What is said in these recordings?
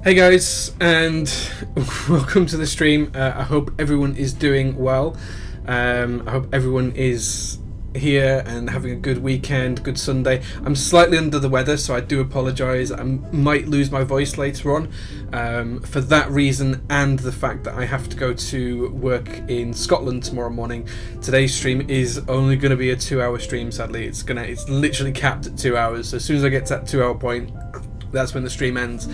Hey guys, and welcome to the stream. I hope everyone is doing well. I hope everyone is here and having a good weekend, good Sunday. I'm slightly under the weather, so I do apologise. I might lose my voice later on for that reason, and the fact that I have to go to work in Scotland tomorrow morning. Today's stream is only going to be a 2-hour stream. Sadly, it's literally capped at 2 hours. So as soon as I get to that 2-hour point, that's when the stream ends.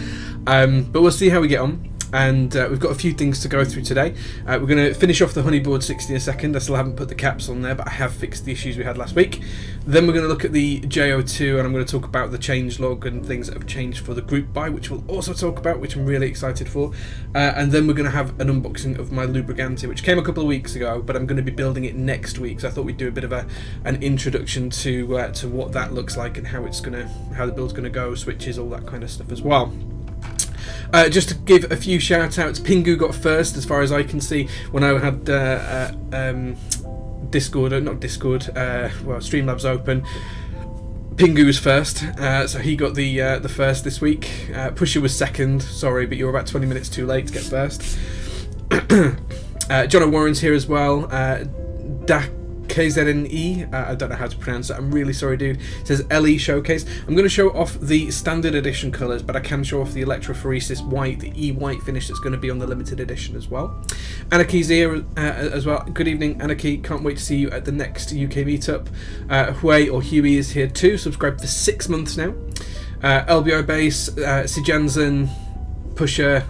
But we'll see how we get on, and we've got a few things to go through today. We're going to finish off the Honeyboard 60 in a second. I still haven't put the caps on there, but I have fixed the issues we had last week. Then we're going to look at the J-02, and I'm going to talk about the changelog and things that have changed for the group buy, which we'll also talk about, which I'm really excited for. And then we're going to have an unboxing of my Lubrigante, which came a couple of weeks ago, but I'm going to be building it next week. So I thought we'd do a bit of an introduction to what that looks like and how the build's going to go, switches, all that kind of stuff as well. Just to give a few shout outs, Pingu got first as far as I can see when I had Streamlabs open. Pingu was first, so he got the first this week. Pusher was second, sorry, but you were about 20 minutes too late to get first. John O'Warren's here as well. KZNE, I don't know how to pronounce it, I'm really sorry dude. It says LE Showcase. I'm going to show off the standard edition colours, but I can show off the electrophoresis white, the E-white finish that's going to be on the limited edition as well. Anarchy's here as well. Good evening Anarchy, can't wait to see you at the next UK meetup. Huey is here too, subscribed for 6 months now. LBO Base, Sijansen, Pusher,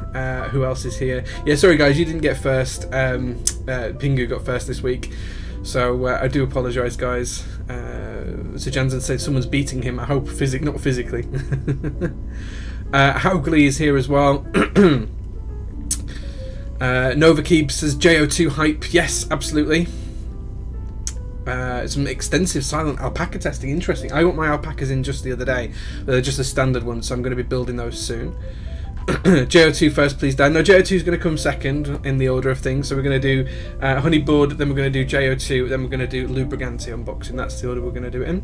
who else is here? Yeah, sorry guys, you didn't get first. Pingu got first this week. So I do apologise, guys. So Jansen said someone's beating him. I hope not physically. Howgley is here as well. Nova Keep says J-02 hype. Yes, absolutely. Some extensive silent alpaca testing. Interesting. I got my alpacas in just the other day, but they're just a standard one, so I'm going to be building those soon. J-02 first, please, Dan. No, J-02 is going to come second in the order of things. So we're going to do Honeyboard, then we're going to do J-02, then we're going to do Lubrigante unboxing. That's the order we're going to do it in.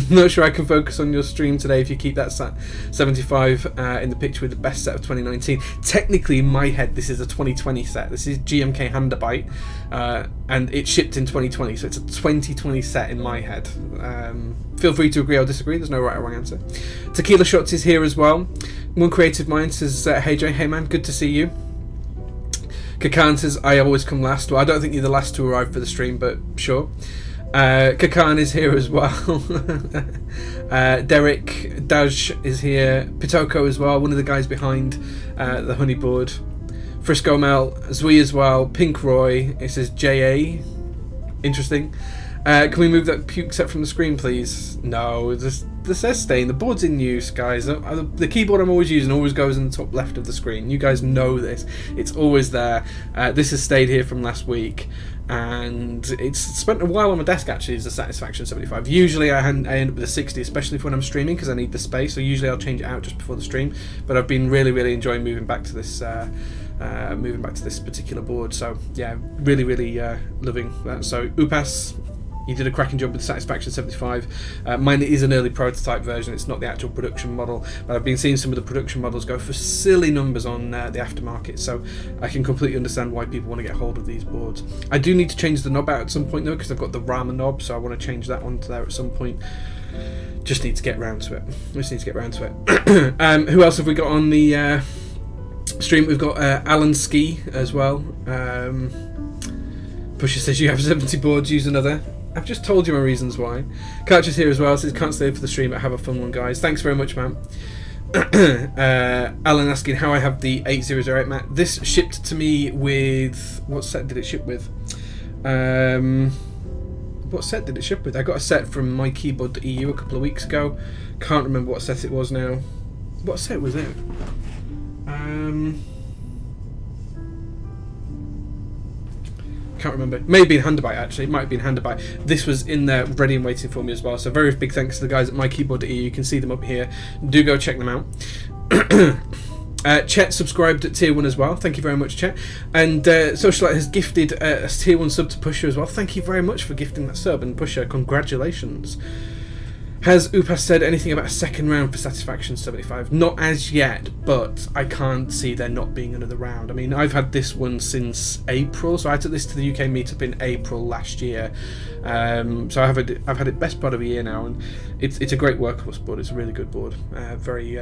Not sure I can focus on your stream today if you keep that 75 in the picture with the best set of 2019. Technically, in my head, this is a 2020 set. This is GMK Handabite, and it shipped in 2020, so it's a 2020 set in my head. Feel free to agree or disagree. There's no right or wrong answer. Tequila Shots is here as well. One Creative Mind says, hey Jay, hey man, good to see you. Kakan says, I always come last. Well, I don't think you're the last to arrive for the stream, but sure. Kakan is here as well. Derek Daj is here. Pitoko as well, one of the guys behind the Honeyboard. Frisco Mel, Zui as well. Pink Roy, it says JA. Interesting. Can we move that puke set from the screen, please? No, this says staying. The board's in use, guys. The keyboard I'm always using always goes in the top left of the screen. You guys know this. It's always there. This has stayed here from last week, and it's spent a while on my desk actually as a Satisfaction 75. Usually I end up with a 60, especially when I'm streaming, because I need the space, so usually I'll change it out just before the stream. But I've been really enjoying moving back to this particular board, so yeah, really loving that. So Upas, you did a cracking job with the Satisfaction 75. Mine is an early prototype version, it's not the actual production model, but I've been seeing some of the production models go for silly numbers on the aftermarket, so I can completely understand why people want to get hold of these boards. I do need to change the knob out at some point though, because I've got the Rama knob, so I want to change that onto there at some point. Just need to get round to it. Who else have we got on the stream? We've got Alan Ski as well. Pusher says you have 70 boards, use another. I've just told you my reasons why. Couch is here as well, says can't stay for the stream but have a fun one, guys. Thanks very much, man. Alan asking how I have the 8008 mat. This shipped to me with, what set did it ship with? What set did it ship with? I got a set from mykeyboard.eu a couple of weeks ago. Can't remember what set it was now. What set was it? Can't remember. Maybe in Handabite actually. It might have been Handabite. This was in there ready and waiting for me as well. So very big thanks to the guys at mykeyboard.eu. You can see them up here. Do go check them out. Chet subscribed at tier 1 as well. Thank you very much, Chet. And Socialite has gifted a tier 1 sub to Pusher as well. Thank you very much for gifting that sub, and Pusher, congratulations. Has Upas said anything about a second round for Satisfaction 75? Not as yet, but I can't see there not being another round. I mean, I've had this one since April, so I took this to the UK meetup in April last year. So I've had it best part of a year now, and it's a great workhorse board. It's a really good board. Very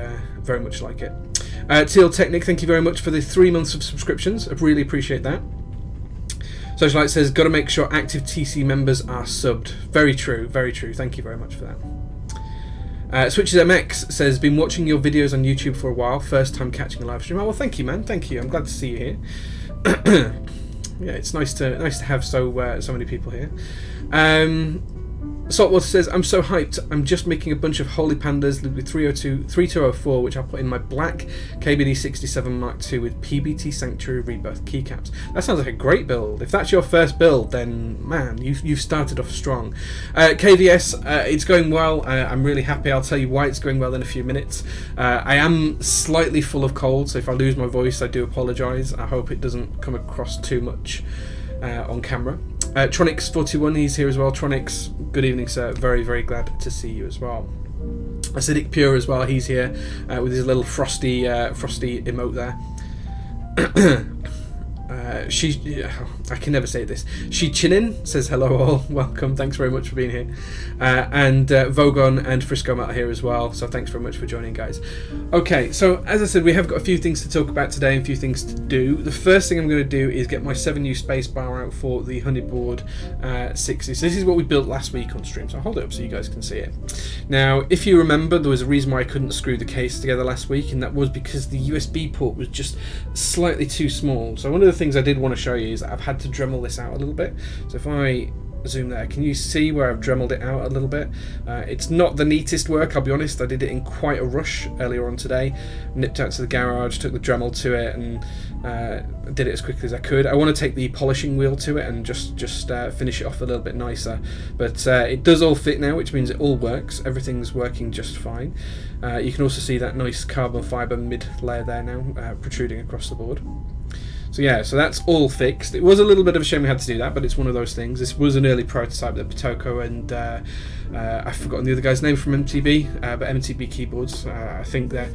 much like it. Teal Technic, thank you very much for the 3 months of subscriptions. I really appreciate that. Socialite says, got to make sure active TC members are subbed. Very true, very true. Thank you very much for that. Switches MX says, been watching your videos on YouTube for a while. First time catching a live stream. Oh, well, thank you, man. Thank you. I'm glad to see you here. Yeah, it's nice to have so many people here. Saltwater says, I'm so hyped. I'm just making a bunch of Holy Pandas with 3204, which I'll put in my black KBD 67 Mark II with PBT Sanctuary Rebirth keycaps. That sounds like a great build. If that's your first build, then man, you've started off strong. KVS, it's going well. I'm really happy. I'll tell you why it's going well in a few minutes. I am slightly full of cold, so if I lose my voice, I do apologise. I hope it doesn't come across too much on camera. Tronics41, he's here as well. Tronics, good evening, sir. Very, very glad to see you as well. Acidic Pure as well, he's here with his little frosty emote there. I can never say this. She Chinin says hello all, welcome, thanks very much for being here. And Vogon and Frisco Matt are here as well, so thanks very much for joining, guys. Okay, so as I said, we have got a few things to talk about today and a few things to do. The first thing I'm going to do is get my 7U spacebar out for the Honeyboard 60. So this is what we built last week on stream, so I'll hold it up so you guys can see it. Now, if you remember, there was a reason why I couldn't screw the case together last week, and that was because the USB port was just slightly too small. So one of the things I did want to show you is that I've had to Dremel this out a little bit. So if I zoom there, can you see where I've Dremeled it out a little bit? It's not the neatest work, I'll be honest. I did it in quite a rush earlier on today. Nipped out to the garage, took the Dremel to it, and did it as quickly as I could. I want to take the polishing wheel to it and just finish it off a little bit nicer. But it does all fit now, which means it all works. Everything's working just fine. You can also see that nice carbon fibre mid layer there now, protruding across the board. So yeah, so that's all fixed. It was a little bit of a shame we had to do that, but it's one of those things. This was an early prototype that Pitoko and I've forgotten the other guy's name from MTB, but MTB Keyboards. I think they're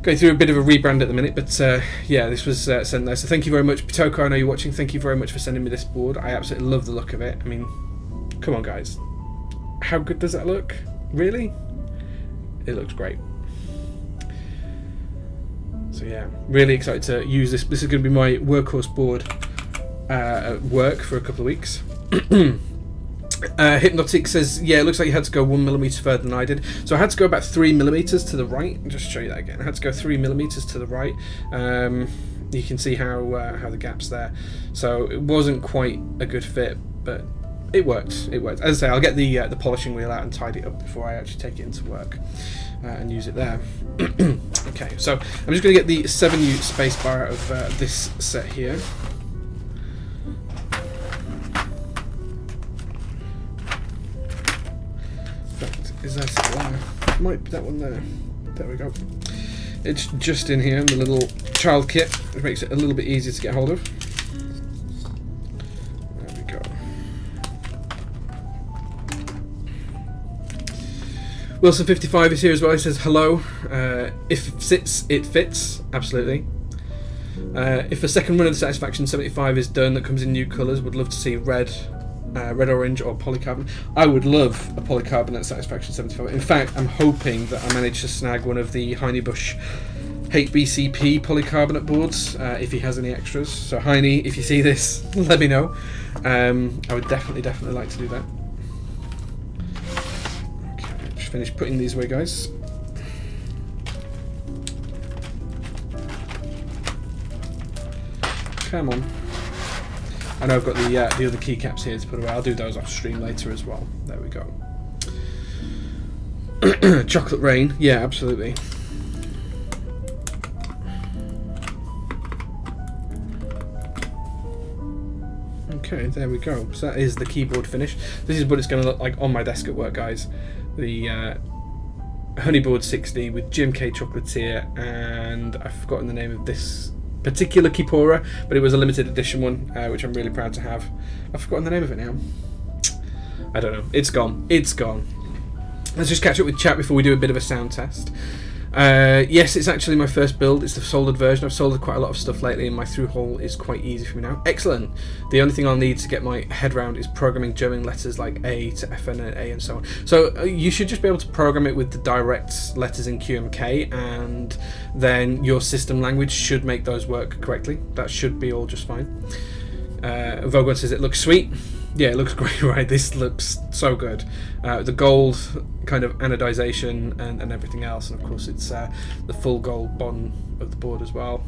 going through a bit of a rebrand at the minute, but yeah, this was sent there. So thank you very much, Pitoko. I know you're watching. Thank you very much for sending me this board. I absolutely love the look of it. I mean, come on, guys. How good does that look? Really? It looks great. So yeah, really excited to use this. This is going to be my workhorse board at work for a couple of weeks. Hypnotic says, yeah, it looks like you had to go 1mm further than I did. So I had to go about 3mm to the right. I'll just show you that again. I had to go 3mm to the right. You can see how the gap's there. So it wasn't quite a good fit, but it worked. It worked. As I say, I'll get the polishing wheel out and tidy it up before I actually take it into work and use it there. Okay, so I'm just going to get the 7U spacebar out of this set here. In fact, is that there? Might be that one there. There we go. It's just in here in the little child kit, which makes it a little bit easier to get hold of. There we go. Wilson55 is here as well. He says hello. If it sits, it fits. Absolutely. If a second run of the Satisfaction 75 is done that comes in new colours, would love to see red, orange, or polycarbonate. I would love a polycarbonate Satisfaction 75. In fact, I'm hoping that I manage to snag one of the Honeybush HBCP polycarbonate boards if he has any extras. So Heine, if you see this, let me know. I would definitely like to do that. Finish putting these away, guys. Come on. I know I've got the other keycaps here to put away. I'll do those off stream later as well. There we go. Chocolate rain. Yeah, absolutely. Okay, there we go. So that is the keyboard finish. This is what it's going to look like on my desk at work, guys. The Honeyboard 60 with GMK Chocolatier, and I've forgotten the name of this particular Kipora, but it was a limited edition one, which I'm really proud to have. I've forgotten the name of it now. I don't know. It's gone. It's gone. let's just catch up with chat before we do a bit of a sound test. Yes, it's actually my first build. It's the soldered version. I've soldered quite a lot of stuff lately, and my through hole is quite easy for me now. Excellent. The only thing I'll need to get my head around is programming German letters like A to FN and A and so on. So you should just be able to program it with the direct letters in QMK, and then your system language should make those work correctly. That should be all just fine. Vogel says it looks sweet. Yeah, it looks great, right? This looks so good. The gold kind of anodization and everything else, and of course it's the full gold bottom of the board as well.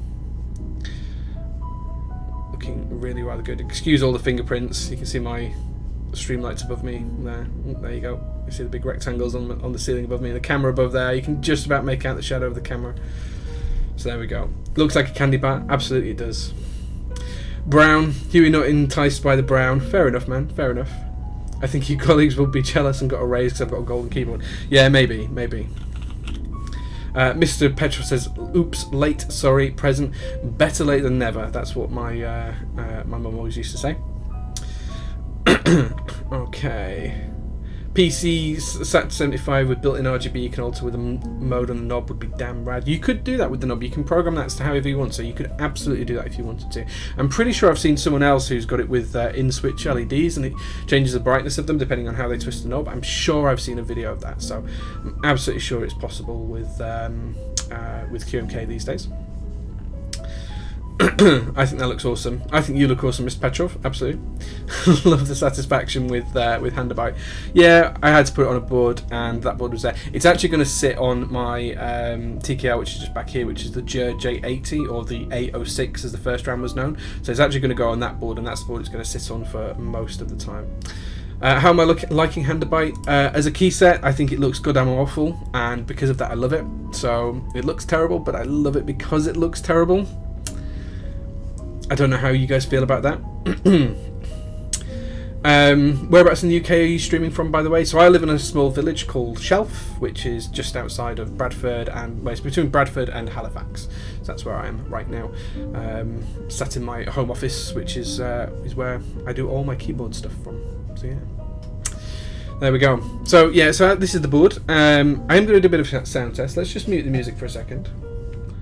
Looking really rather good. Excuse all the fingerprints. You can see my streamlights above me there. There you go. You see the big rectangles on the ceiling above me, and the camera above there. You can just about make out the shadow of the camera. So there we go. Looks like a candy bar. Absolutely it does. Brown. Huey not enticed by the brown. Fair enough, man. Fair enough. I think your colleagues will be jealous and got a raise because I've got a golden keyboard. Yeah, maybe. Mr. Petrov says, oops, late, sorry, present. Better late than never. That's what my my mum always used to say. Okay. PC SAT75 with built-in RGB you can alter with a mode on the knob would be damn rad. You could do that with the knob. You can program that to however you want, so you could absolutely do that if you wanted to. I'm pretty sure I've seen someone else who's got it with in-switch LEDs, and it changes the brightness of them depending on how they twist the knob. I'm sure I've seen a video of that, so I'm absolutely sure it's possible with QMK these days. I think that looks awesome. I think you look awesome, Mr. Petrov. Absolutely. Love the satisfaction with Honeyboard. Yeah, I had to put it on a board, and that board was there. It's actually going to sit on my TKL, which is just back here, which is the J-02 or the A06 as the first RAM was known. So it's actually going to go on that board, and that's the board it's going to sit on for most of the time. How am I liking Honeyboard? As a key set, I think it looks good and awful, and because of that I love it. So it looks terrible, but I love it because it looks terrible. I don't know how you guys feel about that. Whereabouts in the UK are you streaming from, by the way? So I live in a small village called Shelf, which is just outside of Bradford, and well, it's between Bradford and Halifax. So that's where I am right now. Sat in my home office, which is where I do all my keyboard stuff from. So yeah. There we go. So yeah, so this is the board. I'm going to do a bit of a sound test. Let's just mute the music for a second.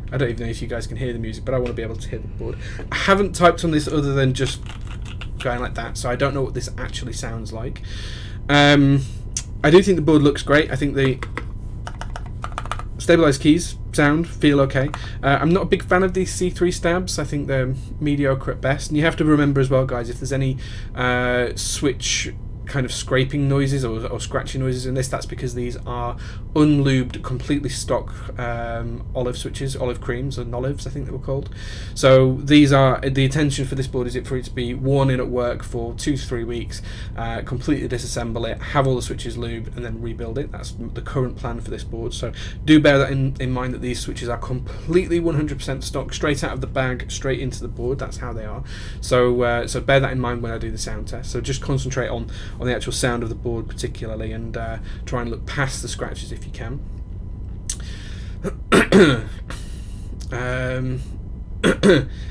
I don't even know if you guys can hear the music, but I want to be able to hear the board. I haven't typed on this other than just going like that, so I don't know what this actually sounds like. I do think the board looks great. I think the stabilized keys feel okay. I'm not a big fan of these C3 stabs. I think they're mediocre at best. And you have to remember as well, guys, if there's any switch kind of scraping noises or scratching noises in this, that's because these are unlubed, completely stock olive switches, olive creams, or nolivs I think they were called. So these are, the intention for this board is for it to be worn in at work for 2 to 3 weeks, completely disassemble it, have all the switches lubed, and then rebuild it. That's the current plan for this board. So do bear that in mind, that these switches are completely 100% stock, straight out of the bag, straight into the board. That's how they are. So so bear that in mind when I do the sound test. So just concentrate on the actual sound of the board particularly, and try and look past the scratches if you can.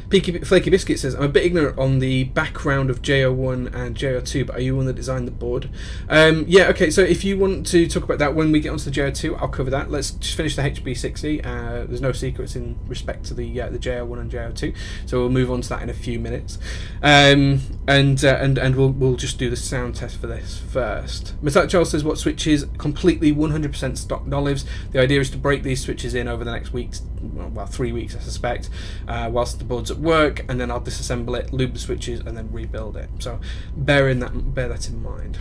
Peaky Flaky Biscuit says, I'm a bit ignorant on the background of J-01 and J-02, but are you one that designed the board? Yeah, okay, so if you want to talk about that when we get onto the J-02, I'll cover that. Let's just finish the HB60. There's no secrets in respect to the J-01 and J-02, so we'll move on to that in a few minutes. And we'll just do the sound test for this first. Masat Charles says, what switches? Completely 100% stock Nolivs. The idea is to break these switches in over the next week, well, 3 weeks I suspect, whilst the board's at work, and then I'll disassemble it, lube the switches, and then rebuild it. So bear that in mind.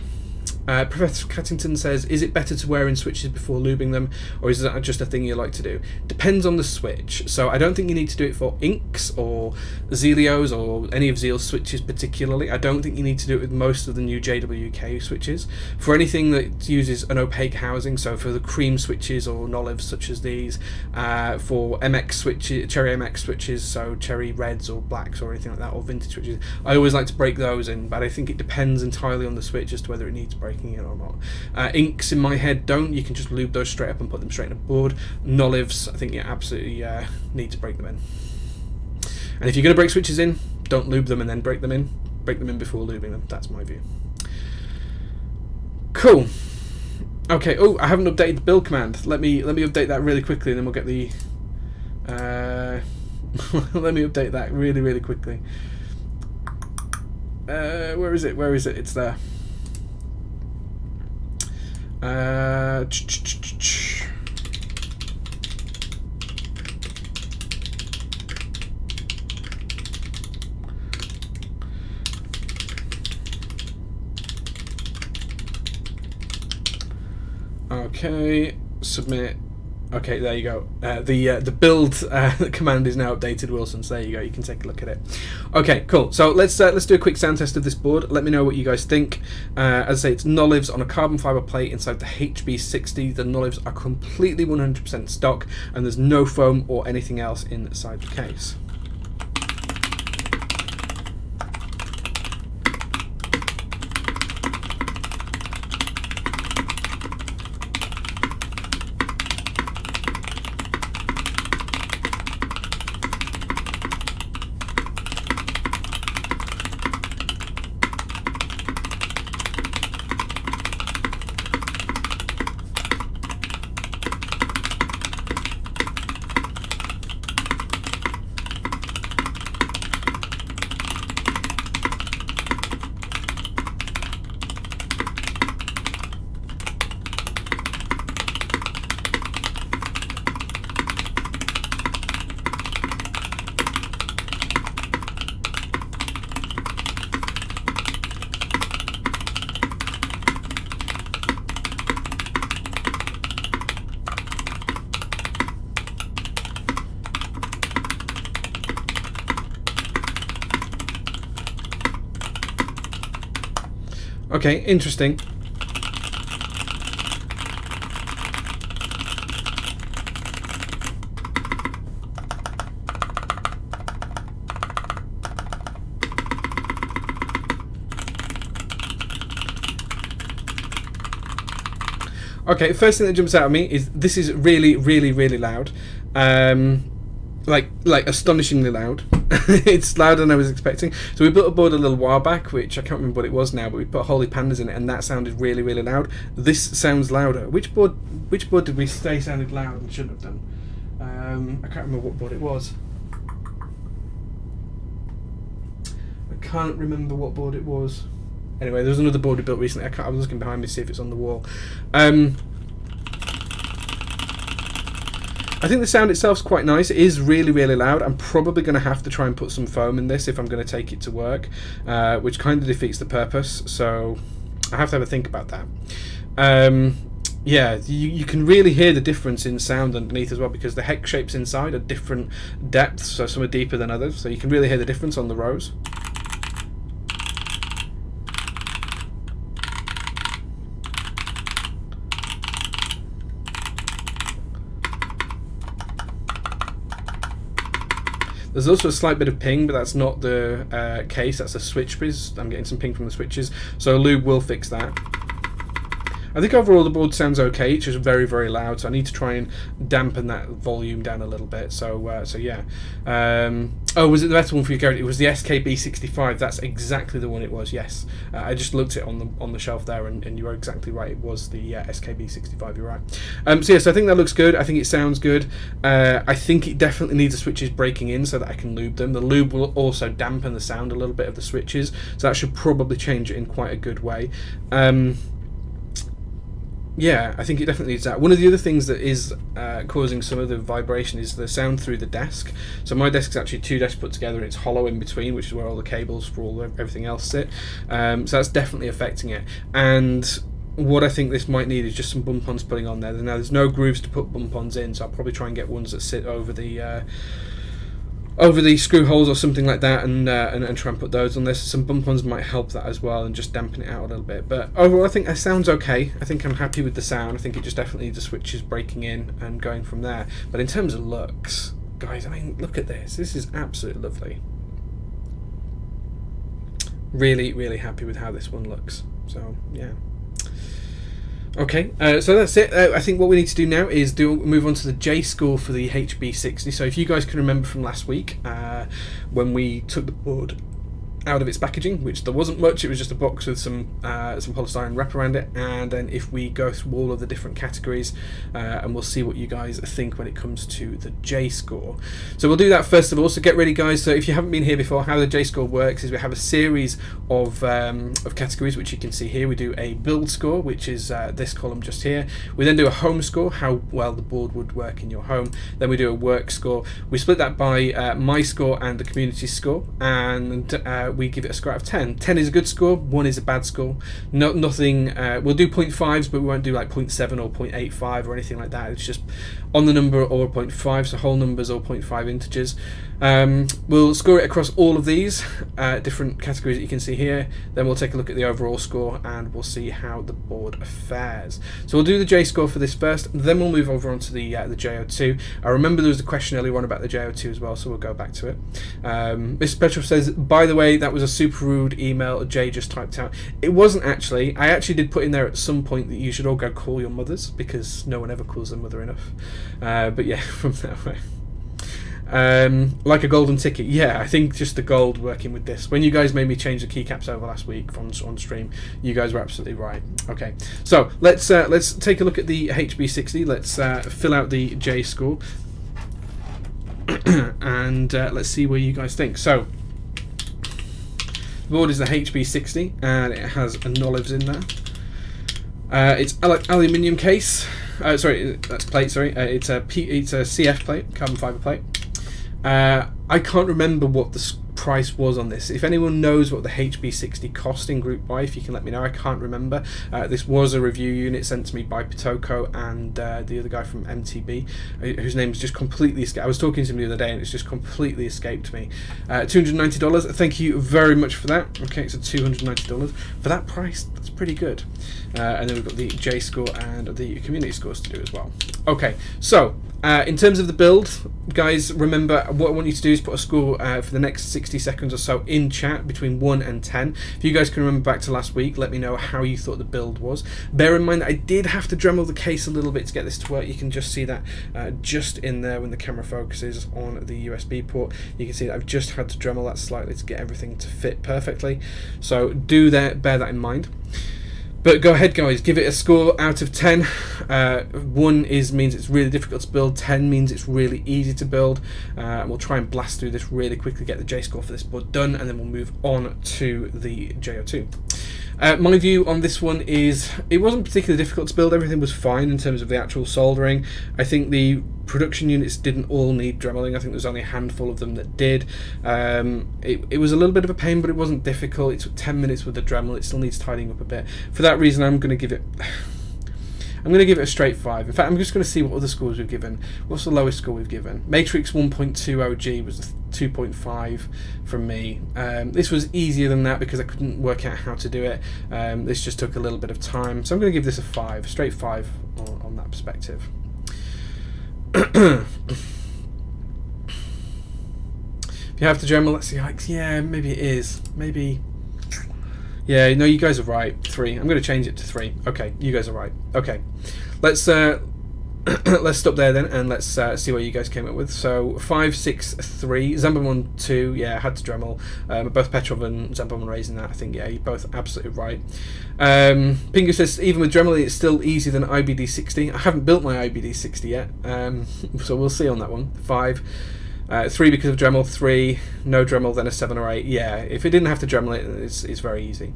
Professor Cattington says, is it better to wear in switches before lubing them, or is that just a thing you like to do? Depends on the switch. So I don't think you need to do it for inks or Zelios or any of Zeal's switches particularly. I don't think you need to do it with most of the new JWK switches. For anything that uses an opaque housing, so for the cream switches or Nolivs such as these, for MX switches, cherry MX switches, so cherry reds or blacks or anything like that, or vintage switches, I always like to break those in, but I think it depends entirely on the switch as to whether it needs breaking in or not. Inks in my head don't. You can just lube those straight up and put them straight in a board. Nolivs, I think you absolutely need to break them in. And if you're going to break switches in, don't lube them and then break them in. Break them in before lubing them. That's my view. Cool. Okay. Oh, I haven't updated the build command. Let me update that really quickly, and then we'll get the. Let me update that really quickly. Where is it? Where is it? It's there. Okay, submit. Okay, there you go. The build command is now updated, Wilson. So there you go. You can take a look at it. Okay, cool. So let's do a quick sound test of this board. Let me know what you guys think. As I say, it's Nolivs on a carbon fiber plate inside the HB60. The Nolivs are completely 100% stock, and there's no foam or anything else inside the case. Okay, interesting. Okay, first thing that jumps out at me is this is really loud. Like astonishingly loud. It's louder than I was expecting. So we built a board a little while back, which I can't remember what it was now, but we put Holy Pandas in it, and that sounded really loud. This sounds louder. Which board did we say sounded loud and shouldn't have done? I can't remember what board it was. I can't remember what board it was. Anyway, there was another board we built recently. I was looking behind me to see if it's on the wall. I think the sound itself is quite nice. It is really loud. I'm probably going to have to try and put some foam in this if I'm going to take it to work, which kind of defeats the purpose. So I have to have a think about that. Yeah, you can really hear the difference in sound underneath as well, because the hex shapes inside are different depths, so some are deeper than others. So you can really hear the difference on the rows. There's also a slight bit of ping, but that's not the case. That's a switch frizz. I'm getting some ping from the switches, so lube will fix that. I think overall the board sounds okay. It's just very loud, so I need to try and dampen that volume down a little bit. So yeah. Oh, was it the better one for you, Garrett? It was the SKB65. That's exactly the one it was. Yes, I just looked at it on the shelf there, and you were exactly right. It was the SKB65. You're right. So yes, I think that looks good. I think it sounds good. I think it definitely needs the switches breaking in so that I can lube them. The lube will also dampen the sound a little bit of the switches, so that should probably change it in quite a good way. Yeah, I think it definitely needs that. One of the other things that is causing some of the vibration is the sound through the desk. So my desk is actually two desks put together, and it's hollow in between, which is where all the cables for everything else sit. So that's definitely affecting it. And what I think this might need is just some bump-ons putting on there. Now there's no grooves to put bump-ons in, so I'll probably try and get ones that sit over the screw holes or something like that, and try and put those on this. Some bump-ons might help that as well and just dampen it out a little bit. But overall I think that sounds okay. I think I'm happy with the sound. I think it just definitely needs the switches breaking in and going from there. But in terms of looks, guys, I mean, look at this. This is absolutely lovely. Really happy with how this one looks. So yeah. Okay, so that's it. I think what we need to do now is move on to the J score for the HB60. So if you guys can remember from last week, when we took the board out of its packaging, which there wasn't much. It was just a box with some polystyrene wrap around it, and then if we go through all of the different categories, and we'll see what you guys think when it comes to the J score. So we'll do that first of all. So get ready, guys. So if you haven't been here before, how the J score works is we have a series of categories which you can see here. We do a build score, which is this column just here. We then do a home score, how well the board would work in your home. Then we do a work score. We split that by my score and the community score, and we give it a score out of 10. 10 is a good score, 1 is a bad score. Nothing. We'll do 0.5s, but we won't do like 0.7 or 0.85 or anything like that. It's just on the number or 0.5, so whole numbers or 0.5 integers. We'll score it across all of these different categories that you can see here. Then we'll take a look at the overall score and we'll see how the board fares. So we'll do the J score for this first, then we'll move over onto the J-02. I remember there was a question earlier on about the J-02 as well, so we'll go back to it. Mr. Petrov says, by the way, that was a super rude email Jay just typed out. It wasn't actually. I actually did put in there at some point that you should all go call your mothers, because no one ever calls their mother enough. But yeah, from that way. Like a golden ticket, yeah, I think just the gold working with this. When you guys made me change the keycaps over last week on stream, you guys were absolutely right. Okay, so let's take a look at the HB60. Let's fill out the J score and let's see what you guys think. So the board is the HB60 and it has a olives in there. It's aluminium case. Sorry, that's plate. Sorry, it's a CF plate, carbon fiber plate. I can't remember what the price was on this. If anyone knows what the HB60 cost in Group Buy, if you can let me know. I can't remember. This was a review unit sent to me by Pitoko and the other guy from MTB, whose name is just completely escaped. I was talking to him the other day and it's just completely escaped me. $290. Thank you very much for that. Okay, so $290 for that price. That's pretty good. And then we've got the J score and the community scores to do as well. Okay, so in terms of the build, guys, remember what I want you to do is put a score for the next 60 seconds or so in chat between 1 and 10. If you guys can remember back to last week, let me know how you thought the build was. Bear in mind that I did have to Dremel the case a little bit to get this to work. You can just see that just in there when the camera focuses on the USB port. You can see that I've just had to Dremel that slightly to get everything to fit perfectly. So bear that in mind. But go ahead, guys, give it a score out of 10. 1 means it's really difficult to build, 10 means it's really easy to build. And we'll try and blast through this really quickly, get the J score for this board done, and then we'll move on to the J-02. My view on this one is it wasn't particularly difficult to build. Everything was fine in terms of the actual soldering. I think the production units didn't all need Dremeling. I think there's only a handful of them that did. It was a little bit of a pain, but it wasn't difficult. It took 10 minutes with the Dremel. It still needs tidying up a bit. For that reason, I'm going to give it a straight 5. In fact, I'm just going to see what other scores we've given. What's the lowest score we've given? Matrix 1.20G was a 2.5 from me. This was easier than that because I couldn't work out how to do it. This just took a little bit of time. So I'm going to give this a 5, straight 5 on that perspective. If you have to Dremel, let's see, like, yeah, maybe it is. Maybe... Yeah, no, you guys are right. 3. I'm going to change it to 3. Okay, you guys are right. Okay, let's let's stop there then, and let's see what you guys came up with. So 5, 6, 3. Zambamon 2. Yeah, I had to Dremel. Both Petrov and Zambamon raising that. I think, yeah, you're both absolutely right. Pingu says even with Dremel, it's still easier than IBD60. I haven't built my IBD60 yet, so we'll see on that one. 5. 3 because of Dremel, 3, no Dremel, then a 7 or 8. Yeah, if it didn't have to Dremel it, it's very easy.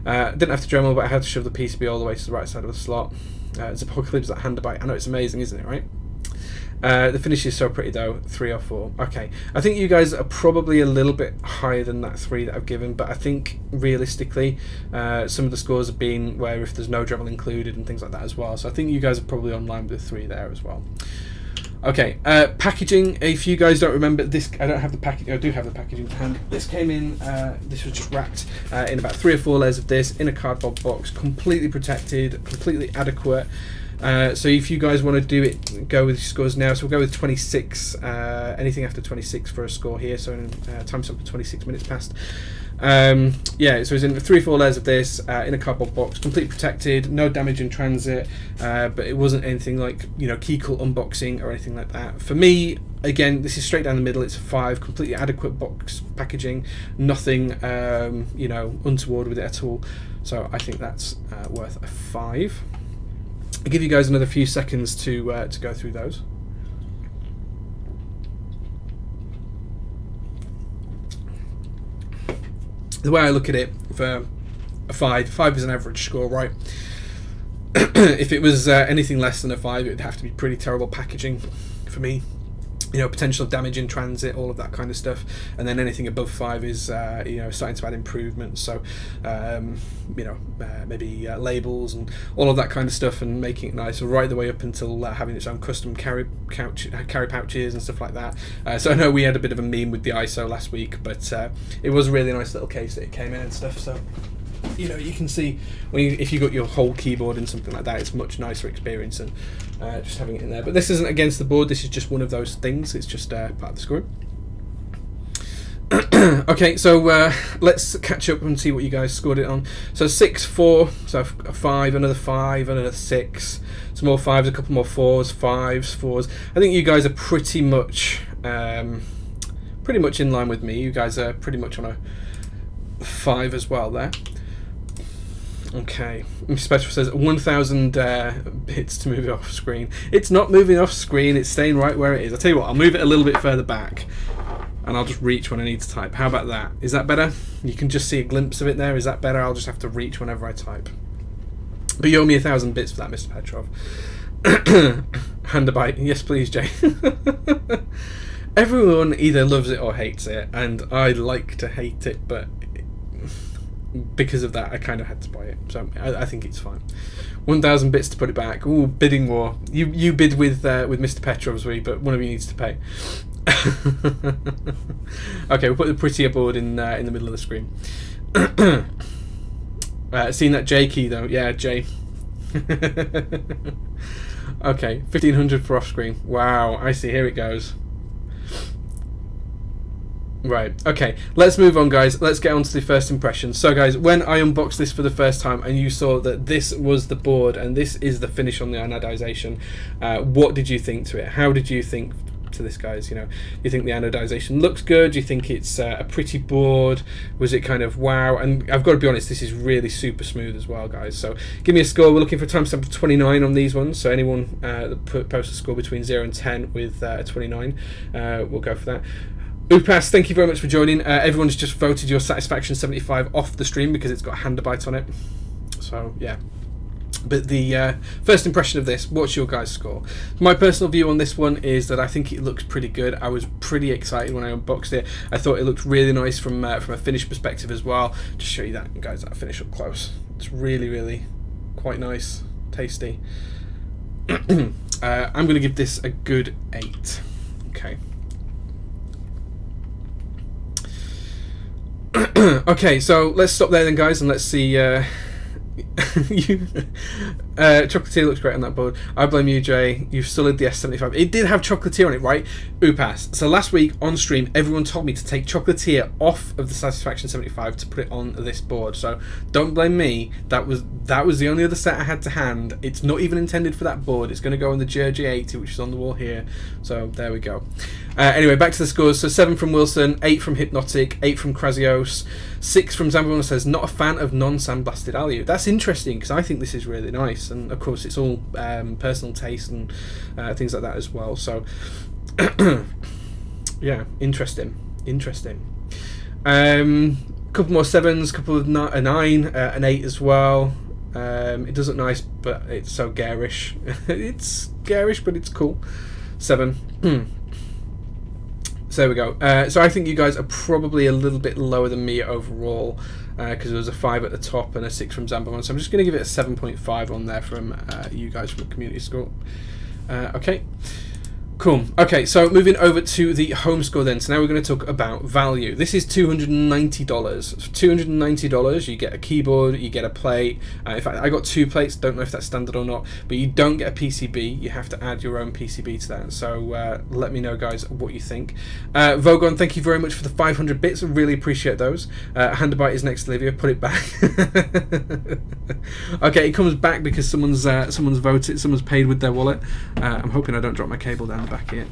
Didn't have to Dremel, but I had to shove the PCB all the way to the right side of the slot. It's Apocalypse, that Handabite. I know, it's amazing, isn't it, right? The finish is so pretty though, 3 or 4. Okay, I think you guys are probably a little bit higher than that 3 that I've given, but I think realistically some of the scores have been where if there's no Dremel included and things like that as well. So I think you guys are probably on line with the 3 there as well. Okay, packaging. If you guys don't remember this, I don't have the packaging. I do have the packaging to hand. This came in. This was just wrapped in about 3 or 4 layers of this in a cardboard box, completely protected, completely adequate. So if you guys want to do it, go with scores now. So we'll go with 26. Anything after 26 for a score here. So time up to 26 minutes past. Yeah, so it's in 3-4 layers of this in a cardboard box, completely protected, no damage in transit, but it wasn't anything like, you know, key cult unboxing or anything like that. For me, again, this is straight down the middle. It's a 5, completely adequate box packaging, nothing you know, untoward with it at all. So I think that's worth a 5. I'll give you guys another few seconds to go through those. The way I look at it, for a 5 is an average score, right? If it was anything less than a 5, it would have to be pretty terrible packaging for me. You know, potential damage in transit, all of that kind of stuff, and then anything above 5 is you know, starting to add improvements. So you know, maybe labels and all of that kind of stuff, and making it nice, right the way up until having its own custom carry pouches and stuff like that. So I know we had a bit of a meme with the ISO last week, but it was a really nice little case that it came in and stuff. So you know, you can see when if you got your whole keyboard in something like that, it's a much nicer experience than just having it in there. But this isn't against the board, this is just one of those things. It's just part of the screw. Okay, so let's catch up and see what you guys scored it on. So 6, 4, so a 5, another 5, another 6, some more 5s, a couple more 4s, 5s, 4s. I think you guys are pretty much in line with me. You guys are pretty much on a 5 as well there. Okay, Mr. Petrov says 1,000 bits to move it off screen. It's not moving off screen, it's staying right where it is. I'll tell you what, I'll move it a little bit further back and I'll just reach when I need to type. How about that? Is that better? You can just see a glimpse of it there. Is that better? I'll just have to reach whenever I type. But you owe me 1,000 bits for that, Mr. Petrov. Hand a bite. Yes, please, Jay. Everyone either loves it or hates it, and I like to hate it, but because of that I kind of had to buy it, so I think it's fine. 1,000 bits to put it back. Ooh, bidding war. You bid with Mr. Petrov's, but one of you needs to pay. Okay, we'll put the prettier board in the middle of the screen. Seen that J key though? Yeah, J. Okay, 1,500 for off screen. Wow, I see. Here it goes. Right, okay, let's move on, guys. Let's get on to the first impressions. So guys, when I unboxed this for the first time and you saw that this was the board and this is the finish on the anodization, what did you think to it? How did you think to this, guys? You know, you think the anodization looks good? Do you think it's a pretty board? Was it kind of wow? And I've got to be honest, this is really super smooth as well, guys. So give me a score. We're looking for a timestamp of 29 on these ones, so anyone that posts a score between 0 and 10 with 29, we'll go for that. Upas, thank you very much for joining. Everyone's just voted your satisfaction 75 off the stream because it's got Handabite on it. So yeah, but the first impression of this, what's your guys' score? My personal view on this one is that I think it looks pretty good. I was pretty excited when I unboxed it. I thought it looked really nice from a finish perspective as well. Just show you that, guys, that finish up close. It's really, really quite nice, tasty. I'm going to give this a good 8. Okay. Okay, so let's stop there then, guys, and let's see. Chocolatier looks great on that board. I blame you, Jay. You've sullied the S75. It did have Chocolatier on it, right? Upas. So last week on stream, everyone told me to take Chocolatier off of the Satisfaction 75 to put it on this board. So don't blame me. That was the only other set I had to hand. It's not even intended for that board. It's going to go on the J-02, which is on the wall here. So there we go. Anyway, back to the scores. So 7 from Wilson, 8 from Hypnotic, 8 from Krasios, 6 from Zambon says, not a fan of non-sandblasted alu. That's interesting because I think this is really nice, and of course it's all personal taste and things like that as well. So yeah, interesting. Couple more 7s, couple of a 9, an 8 as well. It does look nice, but it's so garish. It's garish, but it's cool. 7. So there we go. So I think you guys are probably a little bit lower than me overall, because there was a 5 at the top and a 6 from Zambon. So I'm just going to give it a 7.5 on there from you guys from the community score. Okay. Cool. Okay, so moving over to the home score then. So now we're going to talk about value. This is $290. For $290, you get a keyboard, you get a plate. In fact, I got 2 plates. Don't know if that's standard or not, but you don't get a PCB. You have to add your own PCB to that. So let me know, guys, what you think. Vogon, thank you very much for the 500 bits. I really appreciate those. Handbite is next to Olivia. Put it back. Okay, it comes back because someone's voted. Someone's paid with their wallet. I'm hoping I don't drop my cable down the back here.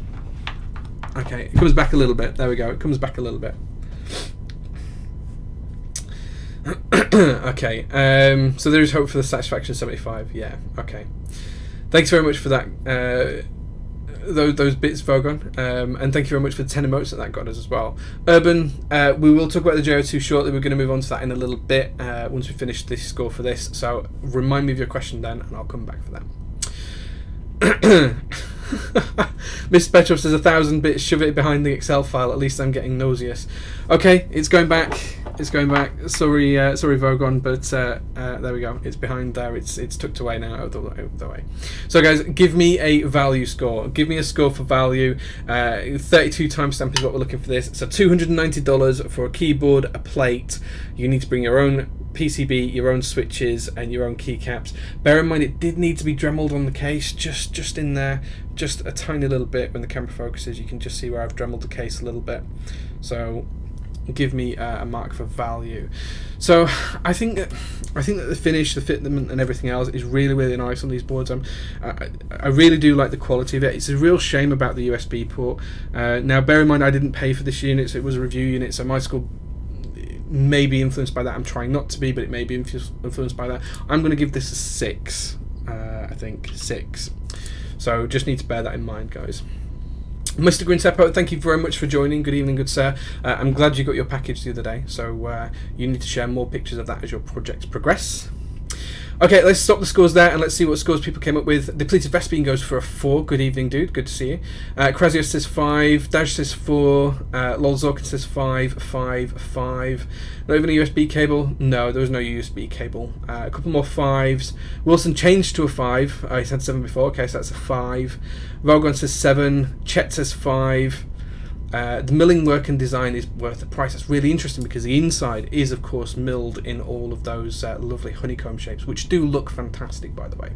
Okay, it comes back a little bit. There we go. It comes back a little bit. Okay, so there is hope for the Satisfaction 75. Yeah, okay. Thanks very much for that. Those bits, Vogon, and thank you very much for the 10 emotes that got us as well. Urban, we will talk about the J-02 shortly. We're going to move on to that in a little bit once we finish this score for this. So remind me of your question then, and I'll come back for that. Miss Petrov says 1,000 bits, shove it behind the Excel file. At least I'm getting nauseous. Okay, it's going back. It's going back. Sorry, sorry, Vogon, but there we go. It's behind there. It's tucked away now, out the way. So, guys, give me a value score. Give me a score for value. 32 timestamp is what we're looking for this. So, $290 for a keyboard, a plate. You need to bring your own PCB, your own switches, and your own keycaps. Bear in mind, it did need to be Dremeled on the case, just in there, just a tiny little bit. When the camera focuses, you can just see where I've Dremeled the case a little bit. So give me a mark for value. So I think that the finish, the fitment, and everything else is really nice on these boards. I really do like the quality of it. It's a real shame about the USB port. Now bear in mind, I didn't pay for this unit, so it was a review unit, so my score may be influenced by that. I'm trying not to be, but it may be influenced by that. I'm going to give this a 6. I think 6. So just need to bear that in mind, guys. Mr. Grinsepo, thank you very much for joining. Good evening, good sir. I'm glad you got your package the other day, so you need to share more pictures of that as your projects progress. Okay, let's stop the scores there and let's see what scores people came up with. Depleted Vespine goes for a 4. Good evening, dude. Good to see you. Krasios says 5. Dash says 4. Lolzorkin says 5. 5. 5. Not even a USB cable? No, there was no USB cable. A couple more 5s. Wilson changed to a 5. He said 7 before. Okay, so that's a 5. Vogon says 7. Chet says 5. The milling work and design is worth the price. That's really interesting because the inside is, of course, milled in all of those lovely honeycomb shapes, which do look fantastic, by the way.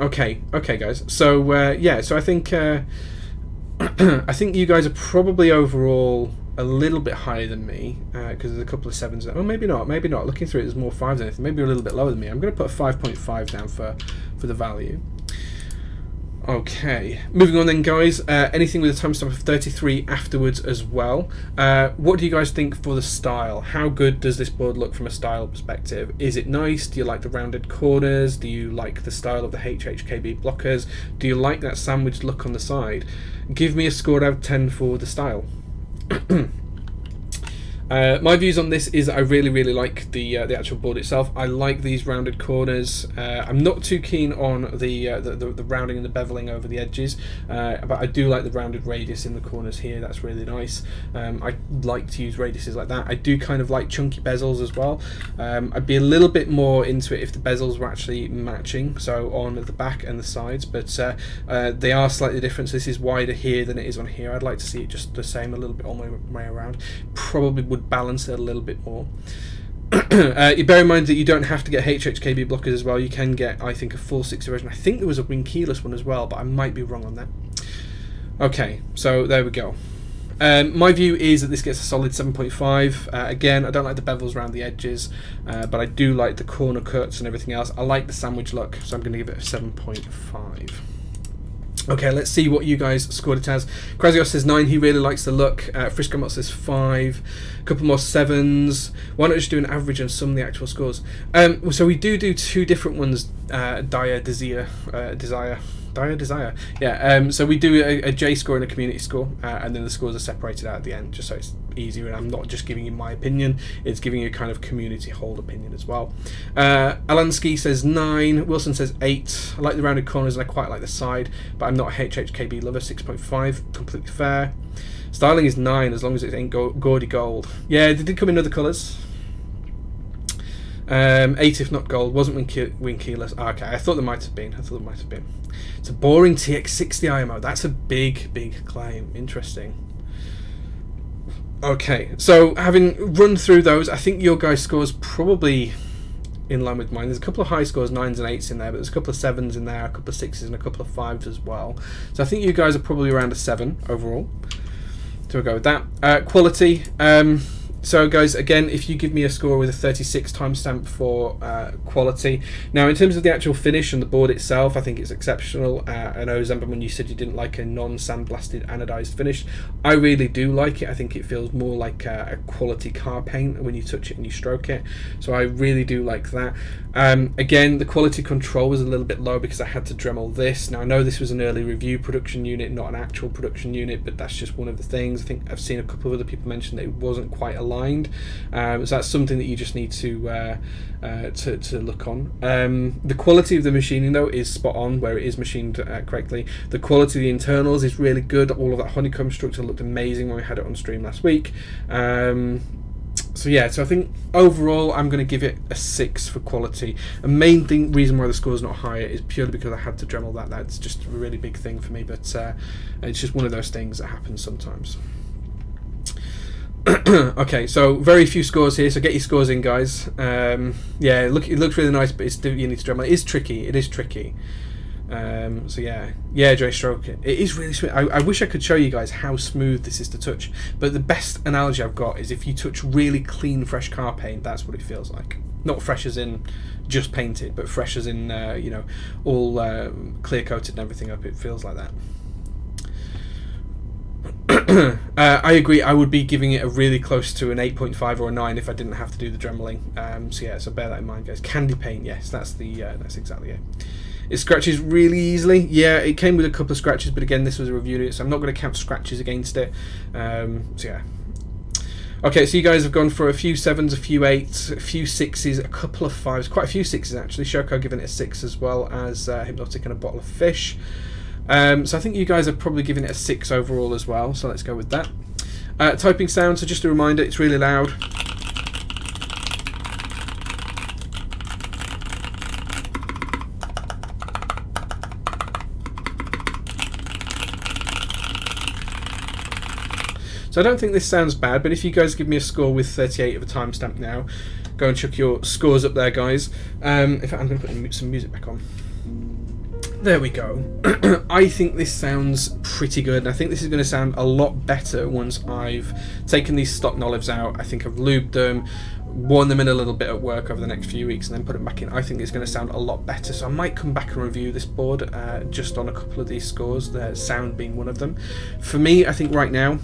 Okay, guys. So yeah, so I think I think you guys are probably overall a little bit higher than me because there's a couple of 7s. Oh, maybe not. Maybe not. Looking through it, there's more 5s than anything. Maybe you're a little bit lower than me. I'm going to put a 5.5 down for the value. Okay, moving on then, guys. Anything with a timestamp of 33 afterwards as well. What do you guys think for the style? How good does this board look from a style perspective? Is it nice? Do you like the rounded corners? Do you like the style of the HHKB blockers? Do you like that sandwich look on the side? Give me a score out of 10 for the style. My views on this is I really like the actual board itself. I like these rounded corners. I'm not too keen on the rounding and the beveling over the edges, but I do like the rounded radius in the corners here. That's really nice. I like to use radiuses like that. I do kind of like chunky bezels as well. I'd be a little bit more into it if the bezels were actually matching, so on the back and the sides, but they are slightly different. So this is wider here than it is on here. I'd like to see it just the same, a little bit all the way around. Probably would balance it a little bit more. You bear in mind that you don't have to get HHKB blockers as well. You can get, I think, a full 60 version. I think there was a wing keyless one as well, but I might be wrong on that. Okay, so there we go. My view is that this gets a solid 7.5. Again, I don't like the bevels around the edges, but I do like the corner cuts and everything else. I like the sandwich look, so I'm going to give it a 7.5. Okay, let's see what you guys scored it as. Krasios says 9, he really likes the look. Frisco Mott says 5. A couple more 7s. Why not just do an average and sum the actual scores? So we do 2 different ones, Desire. Yeah, so we do a J score and a community score, and then the scores are separated out at the end, just so it's easier, and I'm not just giving you my opinion, it's giving you a kind of community hold opinion as well. Alansky says 9, Wilson says 8. I like the rounded corners and I quite like the side, but I'm not a HHKB lover. 6.5, completely fair. Styling is 9 as long as it ain't gaudy gold. Yeah, they did come in other colours. 8 if not gold. Wasn't win keyless. Oh, okay, I thought there might have been. It's a boring TX60 IMO. That's a big claim. Interesting. Okay, so having run through those, I think your guys' scores probably in line with mine. There's a couple of high scores, 9s and 8s in there, but there's a couple of 7s in there, a couple of 6s and a couple of 5s as well. So I think you guys are probably around a 7 overall. So we'll go with that. Quality. So guys, again, if you give me a score with a 36 timestamp for quality. Now, in terms of the actual finish and the board itself, I think it's exceptional. I know, Zamban, you said you didn't like a non-sandblasted anodized finish. I really do like it. I think it feels more like a quality car paint when you touch it and you stroke it. So I really do like that. Again, the quality control was a little bit low because I had to Dremel this. Now, I know this was an early review production unit, not an actual production unit, but that's just one of the things. I think I've seen a couple of other people mention that it wasn't quite aligned. So that's something that you just need to look on. The quality of the machining though is spot on where it is machined correctly. The quality of the internals is really good. All of that honeycomb structure looked amazing when we had it on stream last week. So yeah, so I think overall I'm going to give it a 6 for quality. The main reason why the score is not higher is purely because I had to Dremel that. That's just a really big thing for me, but it's just one of those things that happens sometimes. Okay, so very few scores here, so get your scores in, guys. Yeah, it looks really nice, but you need to Dremel. It is tricky. So yeah, Dre stroke it is really smooth. I wish I could show you guys how smooth this is to touch, but the best analogy I've got is if you touch really clean fresh car paint, that's what it feels like. Not fresh as in just painted, but fresh as in you know, all clear coated and everything up. It feels like that. I agree. I would be giving it a really close to an 8.5 or a 9 if I didn't have to do the Dremeling. So yeah, so bear that in mind, guys. Candy paint, yes, that's exactly it. It scratches really easily. Yeah, it came with a couple of scratches, but again, this was a review unit, so I'm not going to count scratches against it. So yeah. Okay, so you guys have gone for a few 7s, a few 8s, a few 6s, a couple of 5s, quite a few 6s actually. Shoko giving it a 6 as well as Hypnotic and a bottle of fish. So I think you guys are probably giving it a 6 overall as well, so let's go with that. Typing sound, so just a reminder, it's really loud. So I don't think this sounds bad, but if you guys give me a score with 38 of a timestamp now, go and chuck your scores up there, guys. In fact, I'm going to put some music back on. There we go. I think this sounds pretty good, and I think this is going to sound a lot better once I've taken these stock olives out. I think I've lubed them, worn them in a little bit at work over the next few weeks, and then put them back in. I think it's going to sound a lot better, so I might come back and review this board just on a couple of these scores, the sound being one of them. For me, I think right now,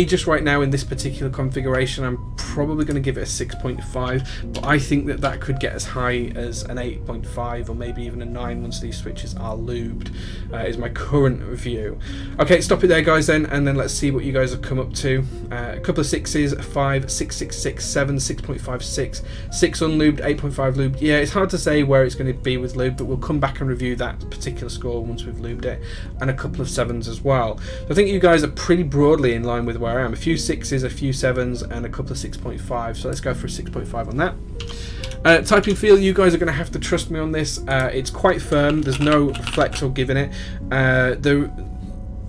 just right now in this particular configuration, I'm probably going to give it a 6.5, but I think that could get as high as an 8.5 or maybe even a 9 once these switches are lubed, is my current view. Okay, stop it there, guys, then, and then let's see what you guys have come up to. A couple of 6s, 5, 6, 6, 6, 7, 6.5, 6, 6 unlubed, 8.5 lubed. Yeah, it's hard to say where it's going to be with lube, but we'll come back and review that particular score once we've lubed it, and a couple of 7s as well. So I think you guys are pretty broadly in line with where I am. A few 6s, a few 7s, and a couple of 6.5. So let's go for a 6.5 on that. Typing feel, you guys are going to have to trust me on this. It's quite firm. There's no flex or give in it.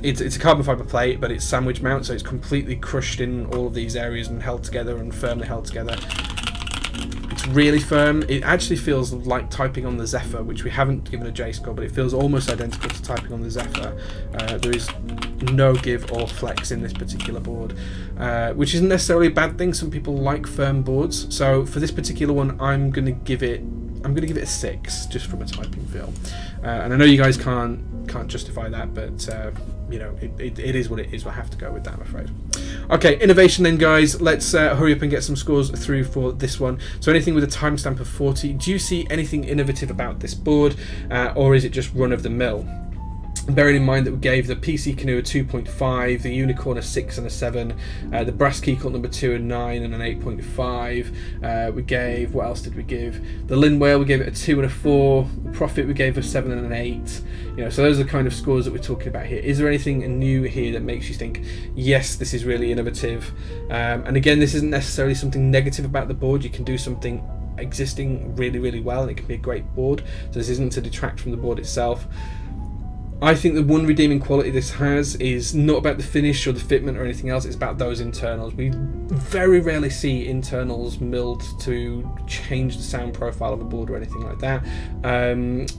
It's a carbon fibre plate, but it's sandwich mount, so it's completely crushed in all of these areas and held together and firmly held together. It's really firm. It actually feels like typing on the Zephyr, which we haven't given a J score, but it feels almost identical to typing on the Zephyr. There is no give or flex in this particular board, which isn't necessarily a bad thing. Some people like firm boards, so for this particular one, I'm going to give it a 6 just from a typing feel. And I know you guys can't justify that, but you know, it is what it is. We'll have to go with that, I'm afraid. Okay, innovation then, guys. Let's hurry up and get some scores through for this one. So anything with a timestamp of 40. Do you see anything innovative about this board, or is it just run of the mill? Bearing in mind that we gave the PC Canoe a 2.5, the Unicorn a 6 and a 7, the Brass Key Cult number 2 a 9 and an 8.5. We gave, what else did we give? The Lin Whale we gave it a 2 and a 4. The Prophet we gave a 7 and an 8. You know, so those are the kind of scores that we're talking about here. Is there anything new here that makes you think, yes, this is really innovative? And again, this isn't necessarily something negative about the board. You can do something existing really, really well, and it can be a great board. So this isn't to detract from the board itself. I think the one redeeming quality this has is not about the finish or the fitment or anything else, it's about those internals. We very rarely see internals milled to change the sound profile of a board or anything like that,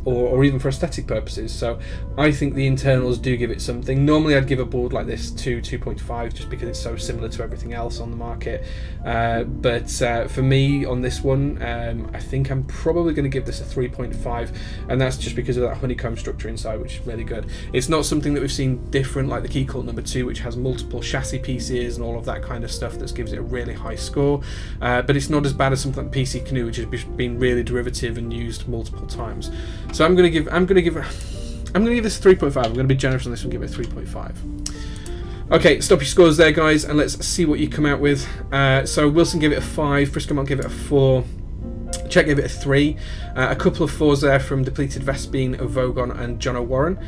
or even for aesthetic purposes. So I think the internals do give it something. Normally I'd give a board like this 2.5 just because it's so similar to everything else on the market. But for me on this one, I think I'm probably going to give this a 3.5, and that's just because of that honeycomb structure inside, which is really good. It's not something that we've seen different like the Key Cult number 2, which has multiple chassis pieces and all of that kind of stuff that gives it a really high score, but it's not as bad as something like PC Canoe, which has been really derivative and used multiple times. So I'm going to give this a 3.5. I'm going to be generous on this and give it a 3.5. Okay, stop your scores there, guys, and let's see what you come out with. So Wilson gave it a 5, Frisco Melt gave it a 4, Chet gave it a 3, a couple of 4s there from Depleted Vespine, Vogon and John O'Warren.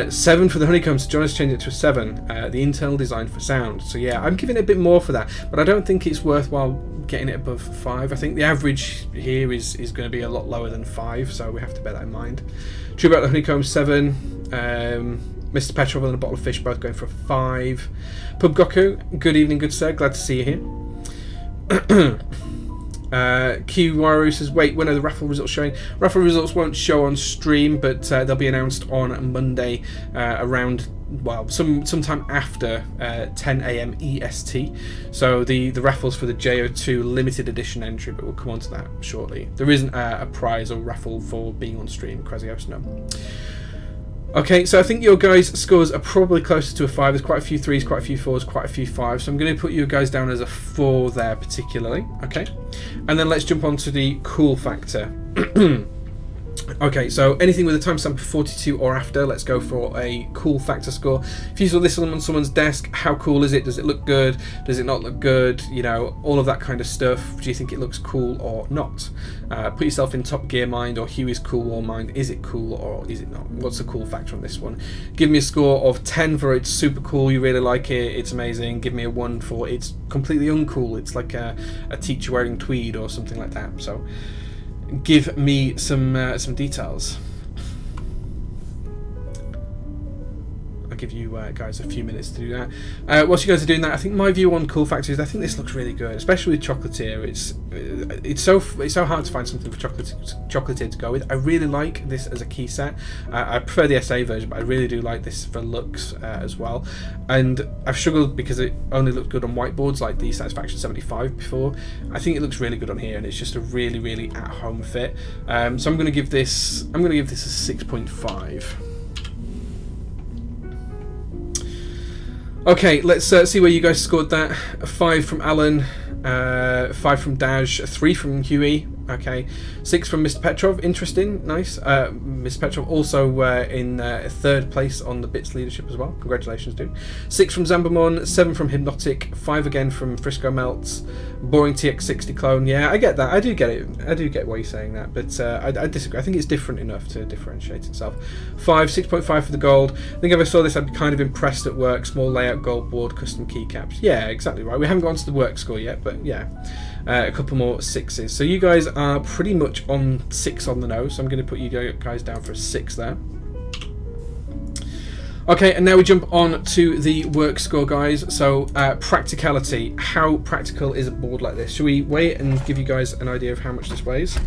7 for the Honeycomb, so John has changed it to a 7. The internal design for sound. So yeah, I'm giving it a bit more for that, but I don't think it's worthwhile getting it above 5. I think the average here is going to be a lot lower than 5, so we have to bear that in mind. True about the Honeycomb, 7. Mr. Petrov and a Bottle of Fish both going for a 5. Pub Goku, good evening, good sir, glad to see you here. Kiwaru says, wait, when are the raffle results showing? Raffle results won't show on stream, but they'll be announced on Monday around, well, sometime after 10 AM EST. So the raffles for the J-02 limited edition entry, but we'll come on to that shortly. There isn't a prize or raffle for being on stream, Krasios, no. Okay, so I think your guys' scores are probably closer to a 5. There's quite a few 3s, quite a few 4s, quite a few 5s. So I'm going to put you guys down as a 4 there particularly. Okay, and then let's jump on to the cool factor. Okay, so anything with a timestamp of 42 or after, let's go for a cool factor score. If you saw this on someone's desk, how cool is it? Does it look good? Does it not look good? You know, all of that kind of stuff. Do you think it looks cool or not? Put yourself in Top Gear mind or Huey's Cool Wall mind. Is it cool or is it not? What's the cool factor on this one? Give me a score of 10 for it's super cool, you really like it, it's amazing. Give me a 1 for it's completely uncool. It's like a teacher wearing tweed or something like that. So give me some details. I'll give you guys a few minutes to do that. Whilst you guys are doing that, I think my view on cool factor is I think this looks really good, especially with Chocolatier. It's so hard to find something for Chocolatier to go with. I really like this as a key set. I prefer the SA version, but I really do like this for looks as well. And I've struggled because it only looked good on whiteboards like the Satisfaction 75 before. I think it looks really good on here, and it's just a really, really at-home fit. So I'm going to give this a 6.5. Okay, let's see where you guys scored that. A 5 from Alan, 5 from Daj, a 3 from Huey, okay, 6 from Mr. Petrov, interesting, nice. Mr. Petrov also in 3rd place on the Bits leadership as well, congratulations dude. 6 from Zambamon, 7 from Hypnotic, 5 again from Frisco Melts, Boring TX60 Clone, yeah, I get that, I do get it, I do get why you're saying that, but I disagree. I think it's different enough to differentiate itself. 6.5 for the gold. I think if I saw this I'd be kind of impressed at work, small layout gold board, custom keycaps. Yeah, exactly right, we haven't gone to the work score yet, but yeah. A couple more 6s. So you guys are pretty much on 6 on the nose, so I'm going to put you guys down for a 6 there. Okay, and now we jump on to the work score, guys. So practicality. How practical is a board like this? Should we weigh it and give you guys an idea of how much this weighs?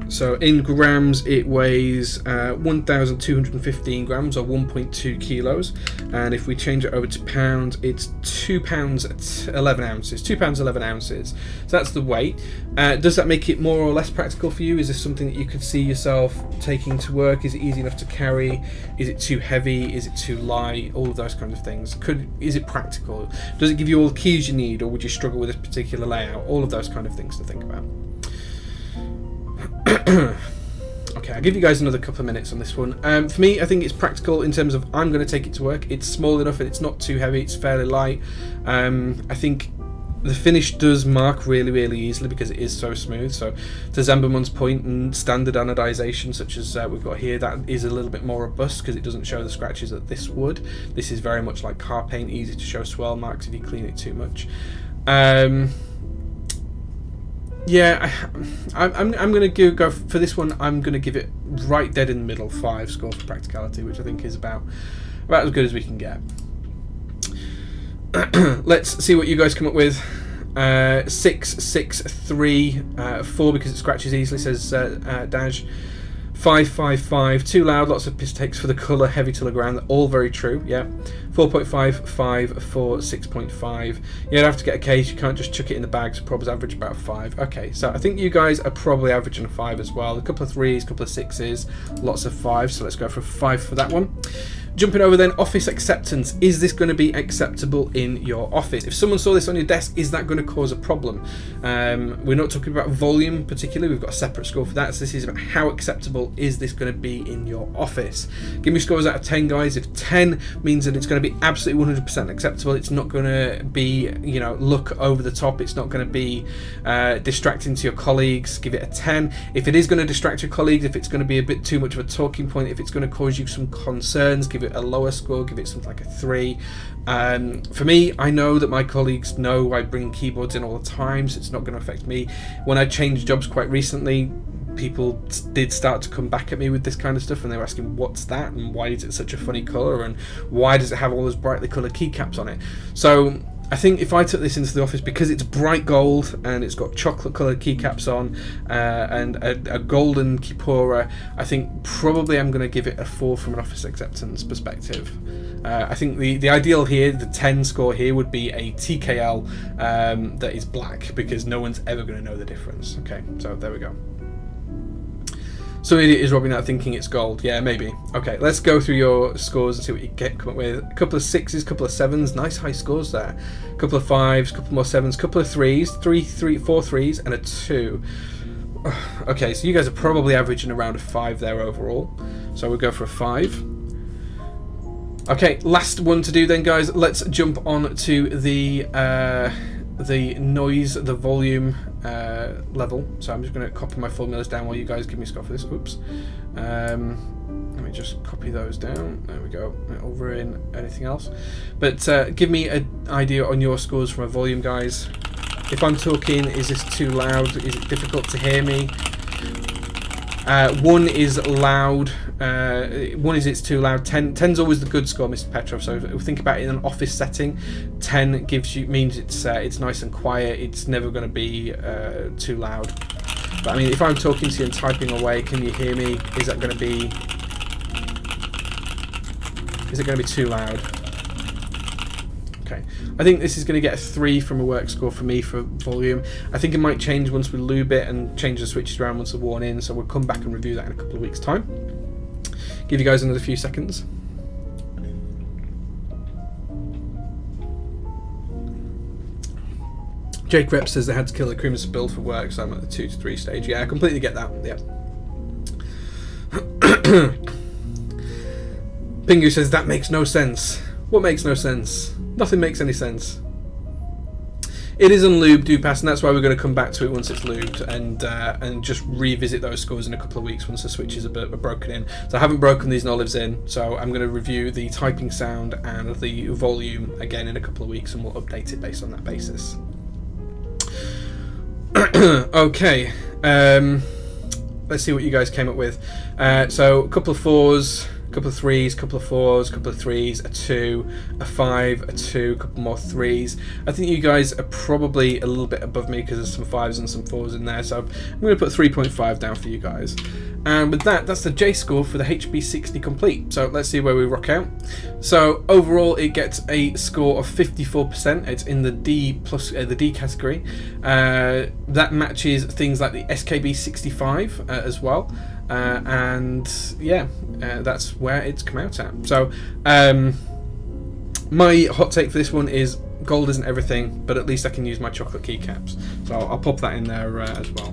So in grams it weighs 1,215 grams or 1.2 kilos, and if we change it over to pounds it's 2 pounds 11 ounces. 2 pounds 11 ounces. So that's the weight. Does that make it more or less practical for you? Is this something that you could see yourself taking to work? Is it easy enough to carry? Is it too heavy? Is it too light? All of those kinds of things. Is it practical? Does it give you all the keys you need, or would you struggle with this particular layout? All of those kind of things to think about. Okay, Okay, I'll give you guys another couple of minutes on this one. For me, I think it's practical in terms of I'm going to take it to work. It's small enough and it's not too heavy. It's fairly light. I think the finish does mark really, really easily because it is so smooth. So to Zamberman's point, and standard anodization such as we've got here, that is a little bit more robust because it doesn't show the scratches that this would. This is very much like car paint, easy to show swirl marks if you clean it too much. Yeah, I'm going to go for this one. I'm going to give it right dead in the middle, 5 score for practicality, which I think is about as good as we can get. Let's see what you guys come up with. 6, 6, 3, 4 because it scratches easily, says Daj. 5, 5, 5, too loud, lots of piss takes for the colour, heavy to the ground, all very true, yeah. 4.5, 5, 4, 6.5. You'd have to get a case, you can't just chuck it in the bag, so probably average about 5. Okay, so I think you guys are probably averaging a 5 as well. A couple of 3s, a couple of 6s, lots of 5s, so let's go for a 5 for that one. Jumping over then, office acceptance. Is this going to be acceptable in your office? If someone saw this on your desk, is that going to cause a problem? We're not talking about volume particularly, we've got a separate score for that, so this is about how acceptable is this going to be in your office. Give me scores out of 10, guys. If 10 means that it's going to be absolutely 100% acceptable, it's not going to be, you know, look over the top, it's not going to be distracting to your colleagues, give it a 10. If it is going to distract your colleagues, if it's going to be a bit too much of a talking point, if it's going to cause you some concerns, give it a lower score, give it something like a 3. For me, I know that my colleagues know I bring keyboards in all the time, so it's not going to affect me. When I changed jobs quite recently, people did start to come back at me with this kind of stuff, and they were asking what's that and why is it such a funny colour and why does it have all those brightly coloured keycaps on it. So I think if I took this into the office, because it's bright gold and it's got chocolate coloured keycaps on and a golden keypora, I think probably I'm going to give it a 4 from an office acceptance perspective. I think the ideal here, the 10 score here, would be a TKL that is black, because no one's ever going to know the difference. Okay, so there we go. Some idiot is robbing that thinking it's gold. Yeah, maybe. Okay, let's go through your scores and see what you come up with. A couple of 6s, a couple of 7s, nice high scores there. A couple of 5s, a couple more 7s, a couple of 3s, 4 3s, and a 2. Okay, so you guys are probably averaging around a 5 there overall. So we'll go for a 5. Okay, last one to do then, guys. Let's jump on to the noise, the volume level. So I'm just going to copy my formulas down while you guys give me a score for this. Oops. Let me just copy those down. There we go. Over in anything else. But give me an idea on your scores from a volume, guys. If I'm talking, is this too loud? Is it difficult to hear me? 1 is loud. 1 is it's too loud. 10's always the good score, Mr. Petrov. So if we think about it in an office setting, 10 means it's nice and quiet. It's never going to be too loud. But I mean, if I'm talking to you and typing away, can you hear me? Is it going to be too loud? Okay, I think this is going to get a 3 from a work score for me for volume. I think it might change once we lube it and change the switches around once they're worn in, so we'll come back and review that in a couple of weeks' time. Give you guys another few seconds. Jake Rep says they had to kill the creams build for work, so I'm at the 2 to 3 stage. Yeah, I completely get that. Yeah. Pingu says that makes no sense. What makes no sense? Nothing makes any sense. It is unlubed, Dupass, and that's why we're going to come back to it once it's lubed and just revisit those scores in a couple of weeks once the switches are broken in. So I haven't broken these olives in, so I'm going to review the typing sound and the volume again in a couple of weeks, and we'll update it based on that basis. Okay, let's see what you guys came up with. So a couple of 4s, a couple of 3s, a couple of 4s, a couple of 3s, a 2, a 5, a 2, a couple more 3s. I think you guys are probably a little bit above me because there's some 5s and some 4s in there, so I'm going to put 3.5 down for you guys. And with that, that's the J score for the HB60 complete. So let's see where we rock out. So overall, it gets a score of 54%. It's in the D plus the D category. That matches things like the SKB65 as well. And yeah, that's where it's come out at. So my hot take for this one is gold isn't everything, but at least I can use my chocolate keycaps. So I'll pop that in there as well.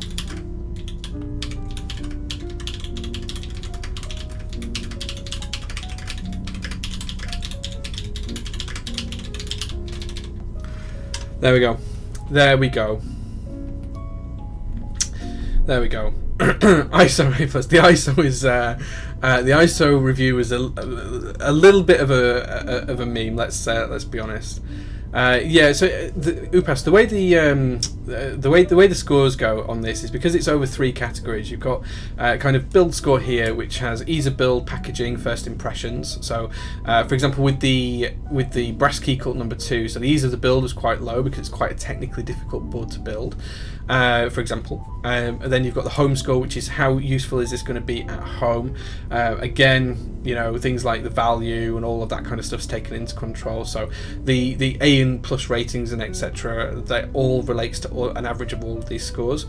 There we go. There we go. There we go. ISO A+. The ISO is the ISO review is a little bit of a meme. Let's be honest. Yeah. So Upas, the way the scores go on this is because it's over 3 categories. You've got kind of build score here, which has ease of build, packaging, first impressions. So, for example, with the brass key cult number 2, so the ease of the build was quite low because it's quite a technically difficult board to build. For example, and then you've got the home score, which is how useful is this going to be at home. Again, you know, things like the value and all of that kind of stuff's taken into control. So the A and plus ratings and etc. that all relates to an average of all of these scores.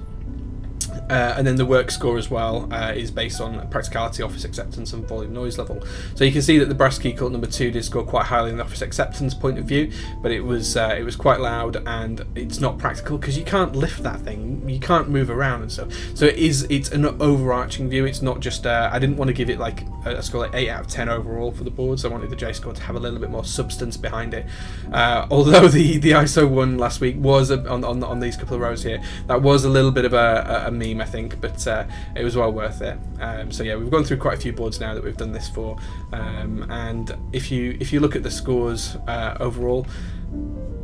And then the work score as well is based on practicality, office acceptance, and volume noise level. So you can see that the brass key cult number 2 did score quite highly in the office acceptance point of view, but it was quite loud and it's not practical because you can't lift that thing, you can't move around and stuff. So it's an overarching view. It's not just I didn't want to give it like a score like 8 out of 10 overall for the boards. I wanted the J score to have a little bit more substance behind it. Although the ISO one last week was on these couple of rows here, that was a little bit of a meme, I think, but it was well worth it. So yeah, we've gone through quite a few boards now that we've done this for, and if you look at the scores overall,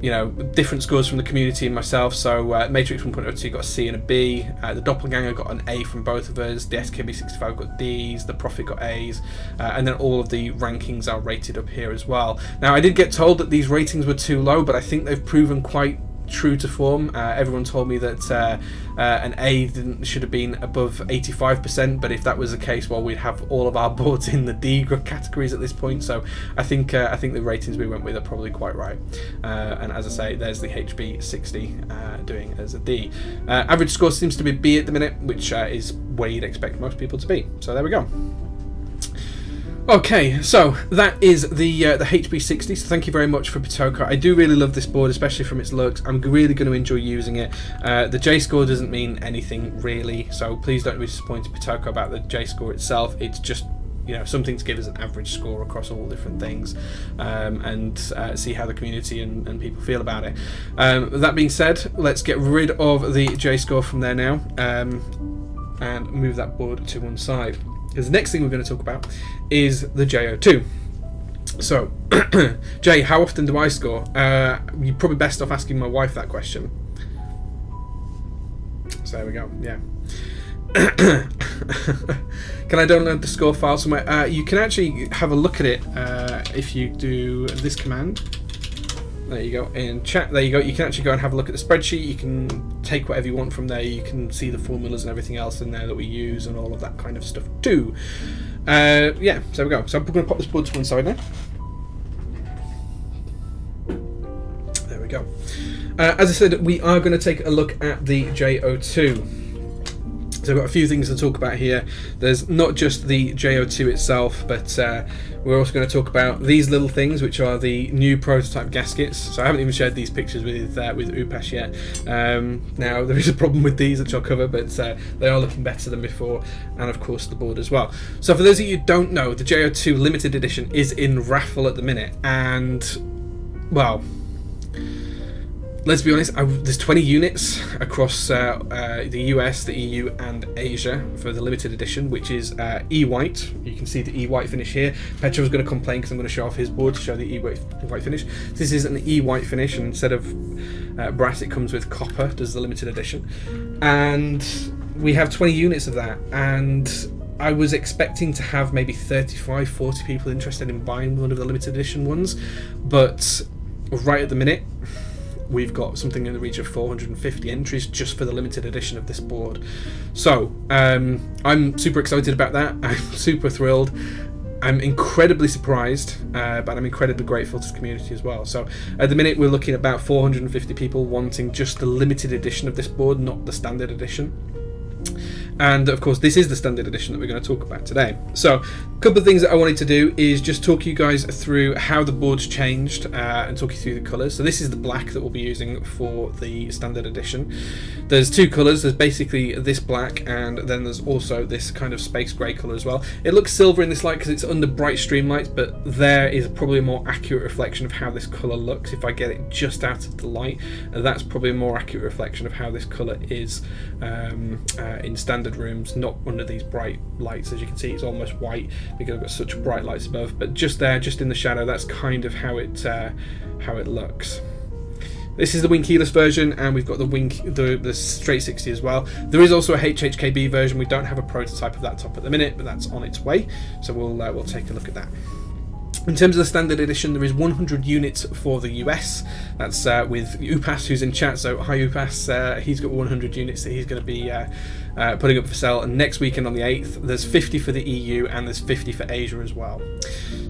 you know, different scores from the community and myself. So Matrix 1.02 got a C and a B, the Doppelganger got an A from both of us, the SKB65 got Ds, the Prophet got As, and then all of the rankings are rated up here as well. Now I did get told that these ratings were too low, but I think they've proven quite true to form. Everyone told me that an A should have been above 85%, but if that was the case, well, we'd have all of our boards in the D categories at this point. So I think the ratings we went with are probably quite right. And as I say, there's the HB60 doing as a D. Average score seems to be B at the minute, which is where you'd expect most people to be. So there we go. Okay, so that is the HB60. So thank you very much for Pitoko. I do really love this board, especially from its looks. I'm really going to enjoy using it. The J score doesn't mean anything really, so please don't be disappointed, Pitoko, about the J score itself. It's just, you know, something to give us an average score across all different things, and see how the community and people feel about it. That being said, let's get rid of the J score from there now, and move that board to one side. Because the next thing we're going to talk about is the J-02. So, Jay, how often do I score? You're probably best off asking my wife that question. So there we go, yeah. Can I download the score file somewhere? You can actually have a look at it if you do this command. There you go, in chat, there you go. You can actually go and have a look at the spreadsheet. You can take whatever you want from there. You can see the formulas and everything else in there that we use and all of that kind of stuff too. Yeah, so there we go. So I'm going to pop this board to one side now. There we go. As I said, we are going to take a look at the J-02. So I've got a few things to talk about here. There's not just the J-02 itself, but we're also going to talk about these little things, which are the new prototype gaskets. So I haven't even shared these pictures with Upesh yet. Now there is a problem with these, which I'll cover, but they are looking better than before, and of course the board as well. So for those of you who don't know, the J-02 limited edition is in raffle at the minute, and well, let's be honest, there's 20 units across the US, the EU and Asia for the limited edition, which is E-white. You can see the E-white finish here. Petro's going to complain because I'm going to show off his board to show the E-white finish. This is an E-white finish, and instead of brass it comes with copper, does the limited edition. And we have 20 units of that, and I was expecting to have maybe 35, 40 people interested in buying one of the limited edition ones, but right at the minute we've got something in the region of 450 entries just for the limited edition of this board. So I'm super excited about that. I'm super thrilled. I'm incredibly surprised, but I'm incredibly grateful to the community as well. So at the minute we're looking at about 450 people wanting just the limited edition of this board, not the standard edition. And of course this is the standard edition that we're going to talk about today. So a couple of things that I wanted to do is just talk you guys through how the board's changed and talk you through the colours. So this is the black that we'll be using for the standard edition. There's two colours. There's basically this black, and then there's also this kind of space grey colour as well. It looks silver in this light because it's under bright stream lights, but there is probably a more accurate reflection of how this colour looks. If I get it just out of the light, that's probably a more accurate reflection of how this colour is in standard rooms, not under these bright lights. As you can see, it's almost white because I've got such bright lights above, but just there, just in the shadow, that's kind of how it looks. This is the wing keyless version, and we've got the straight 60 as well. There is also a HHKB version. We don't have a prototype of that top at the minute, but that's on its way, so we'll take a look at that. In terms of the standard edition, there is 100 units for the US. That's with Upas, who's in chat. So hi Upas, he's got 100 units that he's going to be putting up for sale. And next weekend on the 8th, there's 50 for the EU and there's 50 for Asia as well.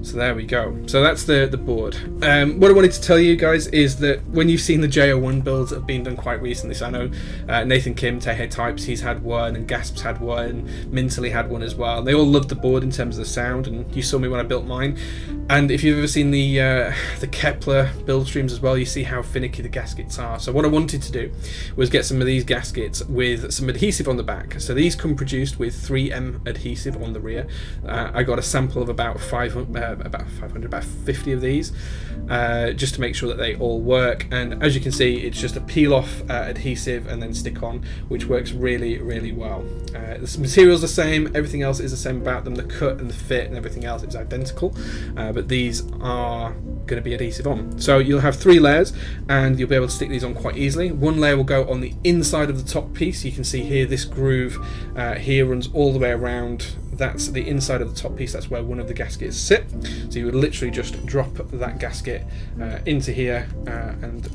So there we go. So that's the board. What I wanted to tell you guys is that when you've seen the J-02 builds that have been done quite recently, so I know Nathan Kim, Tehe Types, he's had one, and Gasps had one, Mintily had one as well. And they all loved the board in terms of the sound, and you saw me when I built mine. And if you've ever seen the Kepler build streams as well, you see how finicky the gaskets are. So what I wanted to do was get some of these gaskets with some adhesive on the back. So these come produced with 3M adhesive on the rear. I got a sample of about 50 of these, just to make sure that they all work. And as you can see, it's just a peel-off adhesive and then stick on, which works really, really well. The material's the same, everything else is the same about them. The cut and the fit and everything else is identical. But these are going to be adhesive on. So you'll have 3 layers and you'll be able to stick these on quite easily. One layer will go on the inside of the top piece. You can see here this groove here runs all the way around. That's the inside of the top piece. That's where one of the gaskets sit. So you would literally just drop that gasket into here and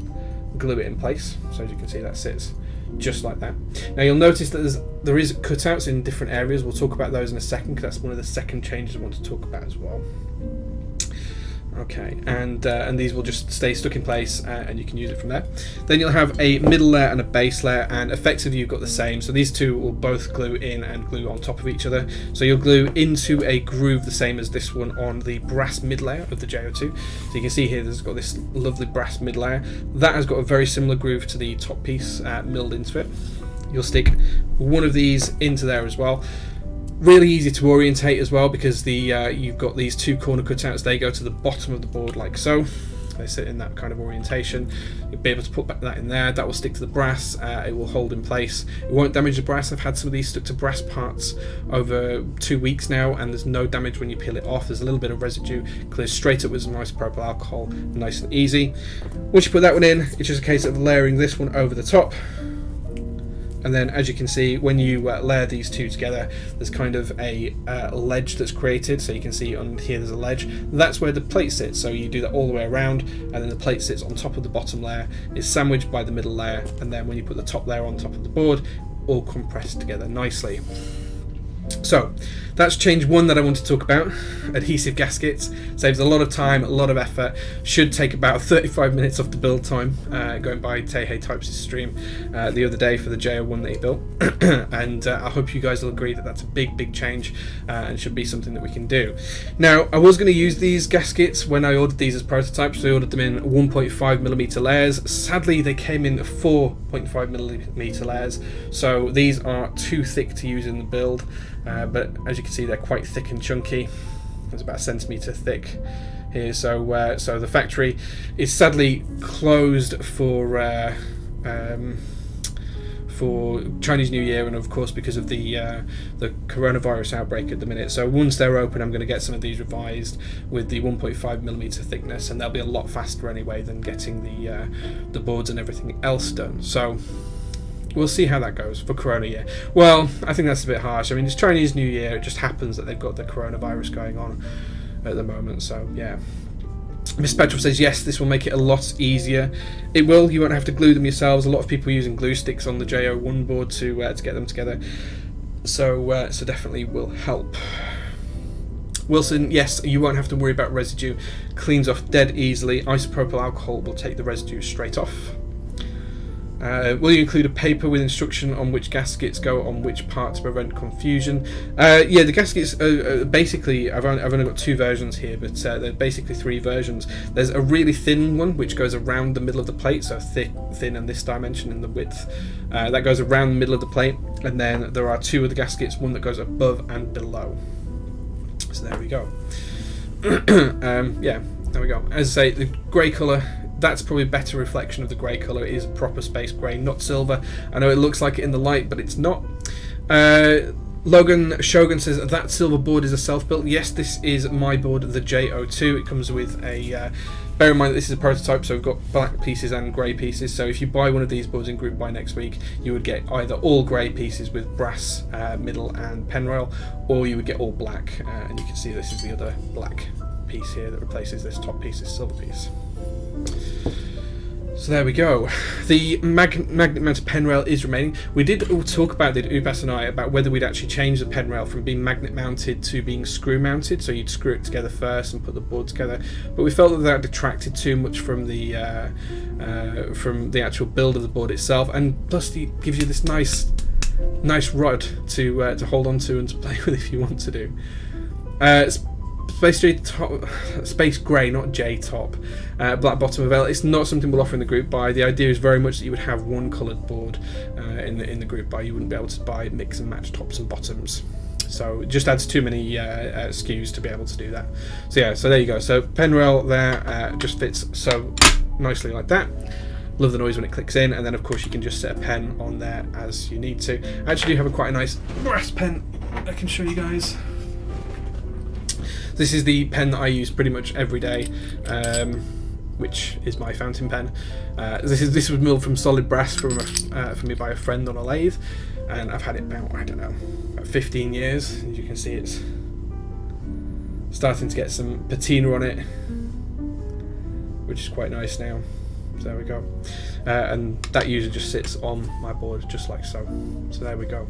glue it in place. So as you can see, that sits just like that. Now you'll notice that there is cutouts in different areas. We'll talk about those in a second because that's one of the second changes I want to talk about as well. Okay, and these will just stay stuck in place and you can use it from there. Then you'll have a middle layer and a base layer, and effectively you've got the same. So these two will both glue in and glue on top of each other. So you'll glue into a groove the same as this one on the brass mid layer of the J-02. So you can see here there's got this lovely brass mid layer. That has got a very similar groove to the top piece milled into it. You'll stick one of these into there as well. Really easy to orientate as well because you've got these 2 corner cutouts. They go to the bottom of the board like so. They sit in that kind of orientation. You'll be able to put that in there. That will stick to the brass. It will hold in place. It won't damage the brass. I've had some of these stuck to brass parts over 2 weeks now, and there's no damage when you peel it off. There's a little bit of residue. Clears straight up with some isopropyl alcohol. Nice and easy. Once you put that one in, it's just a case of layering this one over the top. And then, as you can see, when you layer these two together, there's kind of a ledge that's created. So you can see on here there's a ledge. That's where the plate sits. So you do that all the way around, and then the plate sits on top of the bottom layer. It's sandwiched by the middle layer, and then when you put the top layer on top of the board, all compressed together nicely. So that's change 1 that I want to talk about. Adhesive gaskets saves a lot of time, a lot of effort. Should take about 35 minutes off the build time. Going by Tehe Types' stream the other day for the J-01 that he built, and I hope you guys will agree that that's a big change and should be something that we can do. Now I was going to use these gaskets when I ordered these as prototypes. I ordered them in 1.5mm layers. Sadly they came in 4.5mm layers, so these are too thick to use in the build. But as you can see, they're quite thick and chunky. It's about 1 centimetre thick here. So so the factory is sadly closed for Chinese New Year, and of course because of the coronavirus outbreak at the minute. So once they're open, I'm going to get some of these revised with the 1.5mm thickness, and they'll be a lot faster anyway than getting the boards and everything else done. So we'll see how that goes for Corona Year. Well, I think that's a bit harsh. I mean, it's Chinese New Year. It just happens that they've got the coronavirus going on at the moment. So, yeah. Miss Petrol says, yes, this will make it a lot easier. It will. You won't have to glue them yourselves. A lot of people are using glue sticks on the J-01 board to get them together. So, so definitely will help. Wilson, yes, you won't have to worry about residue. Cleans off dead easily. Isopropyl alcohol will take the residue straight off. Will you include a paper with instruction on which gaskets go on which part to prevent confusion? Yeah, the gaskets are basically, I've only got 2 versions here, but they're basically 3 versions. There's a really thin one which goes around the middle of the plate, so thin in this dimension in the width. That goes around the middle of the plate, and then there are 2 other gaskets, one that goes above and below. So there we go. Yeah, there we go. As I say, the grey colour, that's probably a better reflection of the grey colour. It is proper space grey, not silver. I know it looks like it in the light, but it's not. Logan Shogun says that silver board is a self-built. Yes, this is my board, the J-02. It comes with a... bear in mind that this is a prototype, so we've got black pieces and grey pieces. So if you buy one of these boards in group buy next week, you would get either all grey pieces with brass middle and pen rail, or you would get all black. And you can see this is the other black piece here that replaces this top piece, this silver piece. So there we go. The magnet mounted pen rail is remaining. We did talk about it, Upas and I, about whether we'd actually change the pen rail from being magnet mounted to being screw mounted. So you'd screw it together first and put the board together. But we felt that detracted too much from the actual build of the board itself, and plus it gives you this nice rod to hold on to and to play with if you want to do. Space grey, not J top, black bottom of L. It's not something we'll offer in the group buy. The idea is very much that you would have one coloured board in the group buy. You wouldn't be able to buy mix and match tops and bottoms. So it just adds too many SKUs to be able to do that. So yeah, so there you go. So pen rail there just fits so nicely like that. Love the noise when it clicks in, and then of course you can just set a pen on there as you need to. I actually do have quite a nice brass pen I can show you guys. This is the pen that I use pretty much every day, which is my fountain pen. This was milled from solid brass for me by a friend on a lathe, and I've had it about, I don't know, about 15 years. As you can see, it's starting to get some patina on it, which is quite nice now. So there we go. And that usually just sits on my board just like so. So there we go.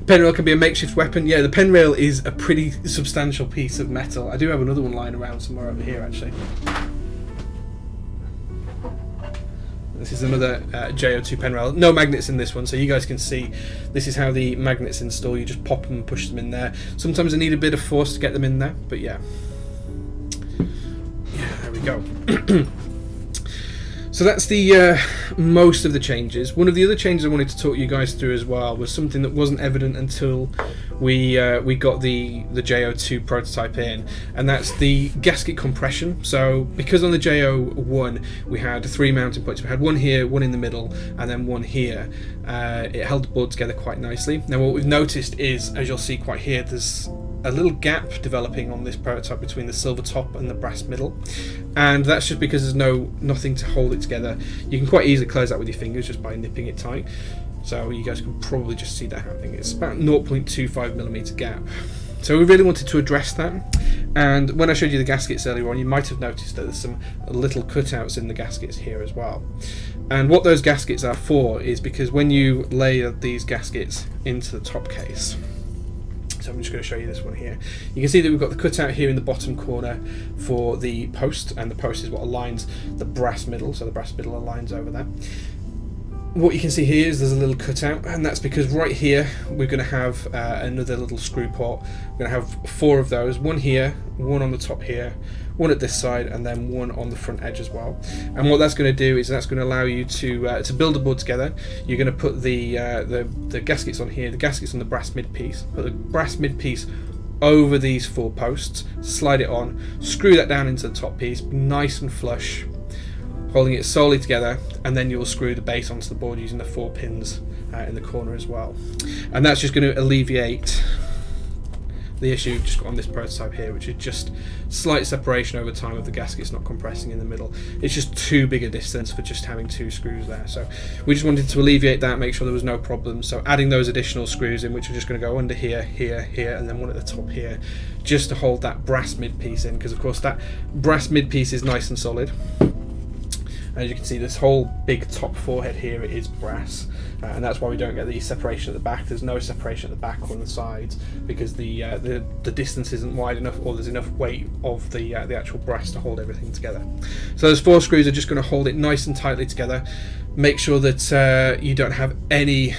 Pen rail can be a makeshift weapon. Yeah, the pen rail is a pretty substantial piece of metal. I do have another one lying around somewhere over here actually. This is another J-02 pen rail. No magnets in this one, so you guys can see this is how the magnets install. You just pop them and push them in there. Sometimes they need a bit of force to get them in there, but yeah. Yeah, there we go. So that's the most of the changes. One of the other changes I wanted to talk you guys through as well was something that wasn't evident until we got the J-02 prototype in, and that's the gasket compression. So because on the J-01 we had 3 mounting points, we had one here, one in the middle, and then one here. It held the board together quite nicely. Now what we've noticed is, as you'll see quite here, there's a little gap developing on this prototype between the silver top and the brass middle, and that's just because there's nothing to hold it together. You can quite easily close that with your fingers just by nipping it tight, so you guys can probably just see that happening. It's about 0.25mm gap, so we really wanted to address that. And when I showed you the gaskets earlier on, you might have noticed that there's some little cutouts in the gaskets here as well. And what those gaskets are for is because when you layer these gaskets into the top case, so I'm just going to show you this one here. You can see that we've got the cutout here in the bottom corner for the post, and the post is what aligns the brass middle, so the brass middle aligns over there. What you can see here is there's a little cutout, and that's because right here we're going to have another little screw port. We're going to have 4 of those, one here, one on the top here, one at this side, and then one on the front edge as well. And what that's going to do is that's going to allow you to build a board together. You're going to put the gaskets on here, the gaskets on the brass mid piece, put the brass mid piece over these 4 posts, slide it on, screw that down into the top piece, nice and flush, holding it solely together, and then you'll screw the base onto the board using the 4 pins in the corner as well. And that's just going to alleviate the issue just on this prototype here, which is just slight separation over time of the gaskets not compressing in the middle. It's just too big a distance for just having 2 screws there, so we just wanted to alleviate that, make sure there was no problem. So adding those additional screws in, which are just going to go under here, here, here, and then one at the top here, just to hold that brass mid piece in, because of course that brass mid piece is nice and solid. As you can see, this whole big top forehead here is brass, and that's why we don't get the separation at the back. There's no separation at the back or on the sides because the distance isn't wide enough, or there's enough weight of the actual brass to hold everything together. So those 4 screws are just going to hold it nice and tightly together. Make sure that you don't have any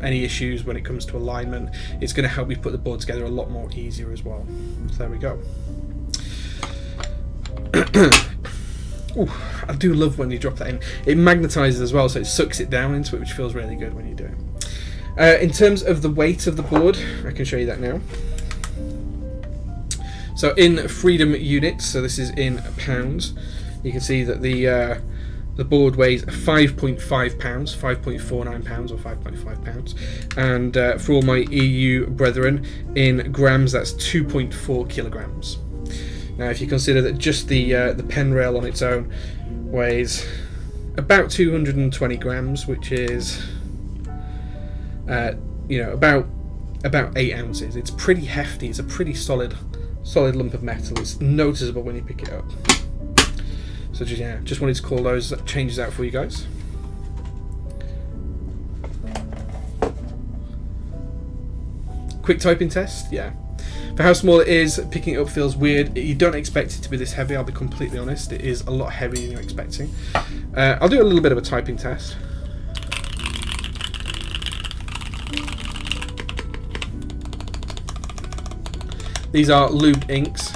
issues when it comes to alignment. It's going to help you put the board together a lot more easier as well. So there we go. Ooh, I do love when you drop that in. It magnetizes as well, so it sucks it down into it, which feels really good when you do it. In terms of the weight of the board, I can show you that now. So in freedom units, so this is in pounds, you can see that the board weighs 5.5 pounds, 5.49 pounds or 5.5 pounds, and for all my EU brethren, in grams that's 2.4 kilograms. Now if you consider that just the pen rail on its own weighs about 220 grams, which is you know, about 8 ounces. It's pretty hefty. It's a pretty solid lump of metal. It's noticeable when you pick it up. So just wanted to call those changes out for you guys. Quick typing test, yeah. For how small it is, picking it up feels weird. You don't expect it to be this heavy, I'll be completely honest. It is a lot heavier than you're expecting. I'll do a little bit of a typing test. These are lubed inks.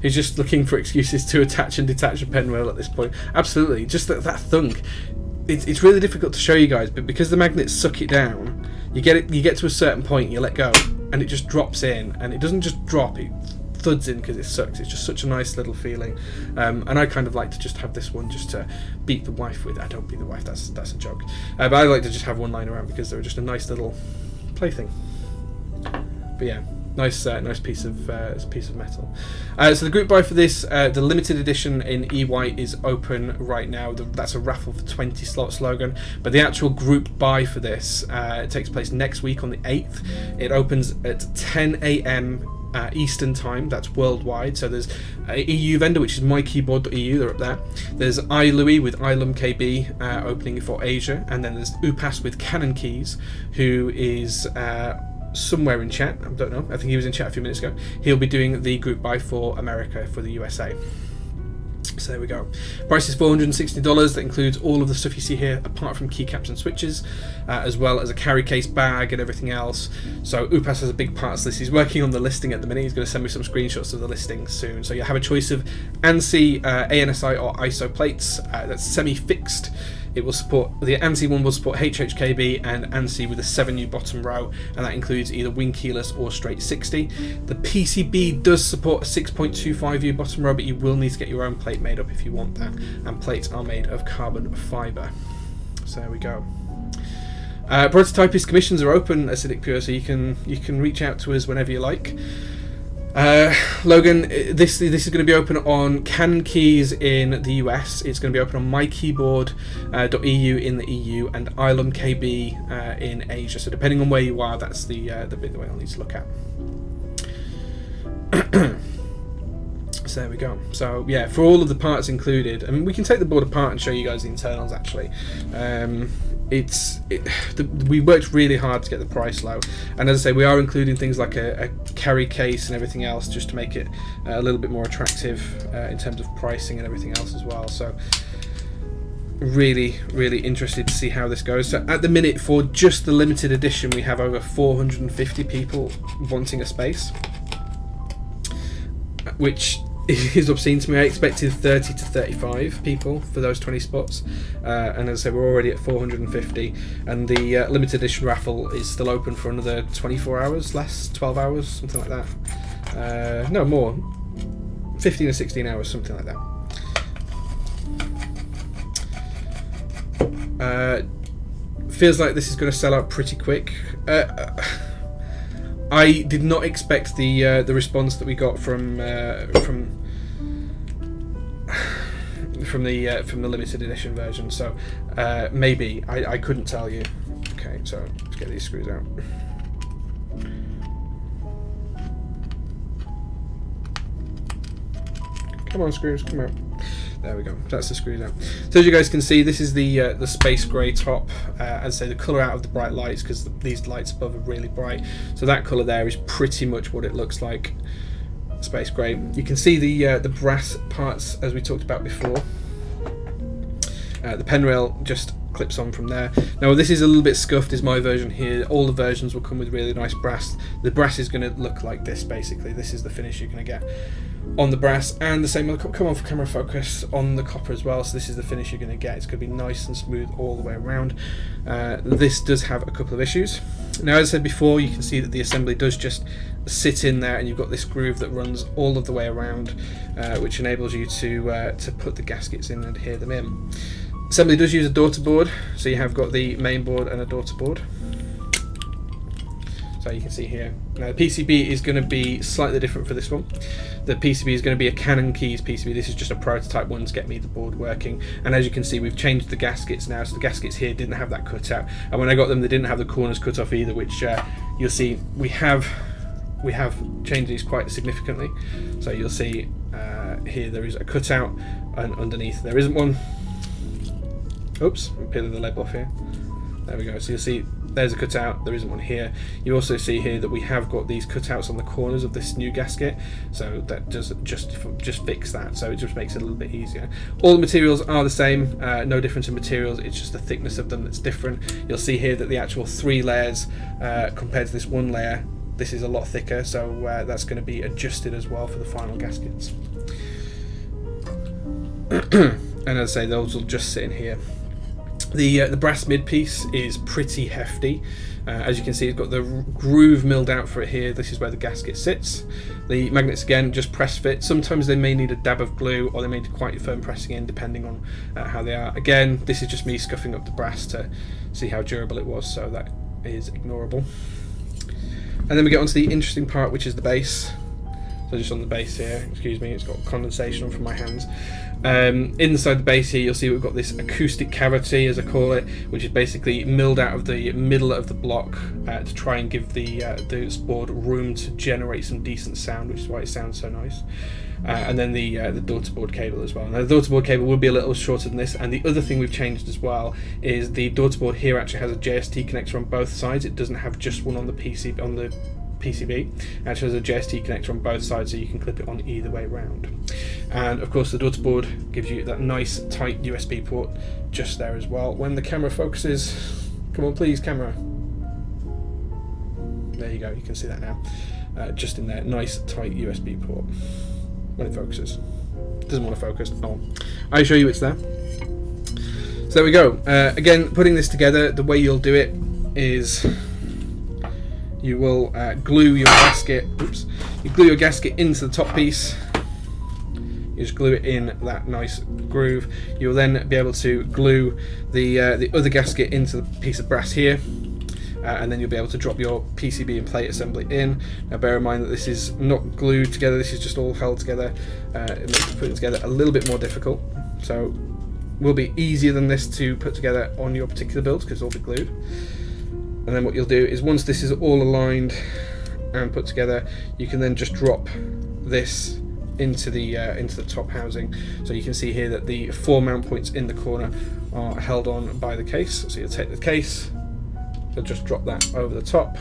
He's just looking for excuses to attach and detach a pen rail at this point. Absolutely, just that thunk. It's really difficult to show you guys, but because the magnets suck it down, you get to a certain point, you let go, and it just drops in, and it doesn't just drop, it thuds in because it sucks. It's just such a nice little feeling, and I kind of like to just have this one just to beat the wife with. I don't beat the wife, that's a joke, but I like to just have one lying around because they're just a nice little plaything. But yeah, nice piece of metal. So the group buy for this, the limited edition in E-White is open right now. That's a raffle for 20 slot slogan, but the actual group buy for this takes place next week on the 8th. It opens at 10 AM Eastern time, that's worldwide. So there's a EU vendor, which is mykeyboard.eu, they're up there. There's iLouis with iLumKB opening for Asia, and then there's Upas with Canon Keys, who is somewhere in chat, I don't know, I think he was in chat a few minutes ago. He'll be doing the group buy for America, for the USA. So there we go. Price is $460. That includes all of the stuff you see here, apart from keycaps and switches, as well as a carry case bag and everything else. So Upas has a big part of this. He's working on the listing at the minute. He's going to send me some screenshots of the listing soon. So you have a choice of ANSI, ANSI or ISO plates. That's semi-fixed. It will support, the ANSI one will support HHKB and ANSI with a 7U bottom row, and that includes either wing keyless or straight 60. The PCB does support a 6.25U bottom row, but you will need to get your own plate made up if you want that, and plates are made of carbon fibre. So there we go. Prototypist commissions are open, Acidic Pure, so you can reach out to us whenever you like. Logan, this is going to be open on Canon Keys in the US. It's going to be open on mykeyboard.eu in the EU and iLumKB in Asia. So depending on where you are, that's the bit that we'll need to look at. So there we go. So yeah, for all of the parts included, I mean, we can take the board apart and show you guys the internals actually. We worked really hard to get the price low, and as I say, we are including things like a carry case and everything else just to make it a little bit more attractive in terms of pricing and everything else as well. So really interested to see how this goes. So at the minute, for just the limited edition, we have over 450 people wanting a space, which is obscene to me. I expected 30 to 35 people for those 20 spots, and as I said, we're already at 450, and the limited edition raffle is still open for another 24 hours, less, 12 hours, something like that. No, more, 15 or 16 hours, something like that. Feels like this is going to sell out pretty quick. I did not expect the response that we got from the limited edition version. So maybe I couldn't tell you. Okay, so let's get these screws out. Come on, screws, come out. There we go. That's the screws out. So as you guys can see, this is the space grey top. As I say, the colour out of the bright lights, because these lights above are really bright. So that colour there is pretty much what it looks like. Space grey. You can see the brass parts as we talked about before. The pen rail just clips on from there. Now this is a little bit scuffed, is my version here. All the versions will come with really nice brass. The brass is going to look like this basically. This is the finish you're going to get on the brass, and the same will come on for camera focus on the copper as well. So this is the finish you're going to get. It's going to be nice and smooth all the way around. This does have a couple of issues. Now as I said before, you can see that the assembly does just sit in there, and you've got this groove that runs all of the way around, which enables you to put the gaskets in and adhere them in. Assembly does use a daughter board, so you have got the main board and a daughter board. So you can see here. Now the PCB is going to be slightly different for this one. The PCB is going to be a Canon Keys PCB. This is just a prototype one to get me the board working. And as you can see, we've changed the gaskets now. So the gaskets here didn't have that cut out, and when I got them, they didn't have the corners cut off either, which you'll see we have changed these quite significantly. So you'll see here there is a cutout, and underneath there isn't one. Oops, I'm peeling the label off here. There we go. So you'll see there's a cutout, there isn't one here. You also see here that we have got these cutouts on the corners of this new gasket, so that does just fix that. So it just makes it a little bit easier. All the materials are the same, no difference in materials. It's just the thickness of them that's different. You'll see here that the actual 3 layers compared to this 1 layer, this is a lot thicker. So that's going to be adjusted as well for the final gaskets. And as I say, those will just sit in here. The brass mid piece is pretty hefty. As you can see, it's got the groove milled out for it here. This is where the gasket sits. The magnets, again, just press fit. Sometimes they may need a dab of glue, or they may need quite firm pressing in, depending on how they are. Again, this is just me scuffing up the brass to see how durable it was, so that is ignorable. And then we get onto the interesting part, which is the base. So just on the base here, excuse me, it's got condensation on from my hands. Inside the base here, you'll see we've got this acoustic cavity, as I call it, which is basically milled out of the middle of the block to try and give this board room to generate some decent sound, which is why it sounds so nice. And then the daughter board cable as well. Now the daughter board cable will be a little shorter than this, and the other thing we've changed as well is the daughter board here actually has a JST connector on both sides. It doesn't have just one on the PCB. It actually has a JST connector on both sides, so you can clip it on either way round. And of course the daughter board gives you that nice tight USB port just there as well. When the camera focuses, come on please camera, there you go, you can see that now, just in there, nice tight USB port. When it focuses, doesn't want to focus. Oh, I show you it's there. So there we go. Again, putting this together, the way you'll do it is you will glue your gasket. Oops! You glue your gasket into the top piece. You just glue it in that nice groove. You'll then be able to glue the other gasket into the piece of brass here, and then you'll be able to drop your PCB and plate assembly in. Now bear in mind that this is not glued together. This is just all held together. It makes putting it together a little bit more difficult. So it will be easier than this to put together on your particular builds because it'll be glued. And then what you'll do is once this is all aligned and put together, you can then just drop this into the top housing. So you can see here that the 4 mount points in the corner are held on by the case. So you'll take the case, you'll just drop that over the top.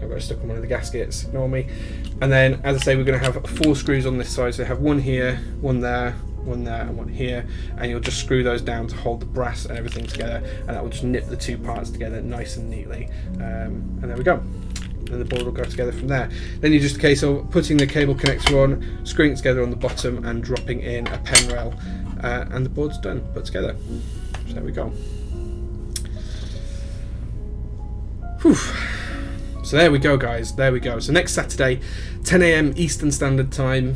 I've got it stuck on one of the gaskets, ignore me. And then, as I say, we're going to have 4 screws on this side. So you have one here, one there, one there, and one here, and you'll just screw those down to hold the brass and everything together, and that will just knit the 2 parts together nice and neatly. And there we go. And the board will go together from there. Then you're just a case of putting the cable connector on, screwing it together on the bottom, and dropping in a pen rail, and the board's done, put together. So there we go. Whew. So there we go, guys, there we go. So next Saturday, 10 AM Eastern Standard Time,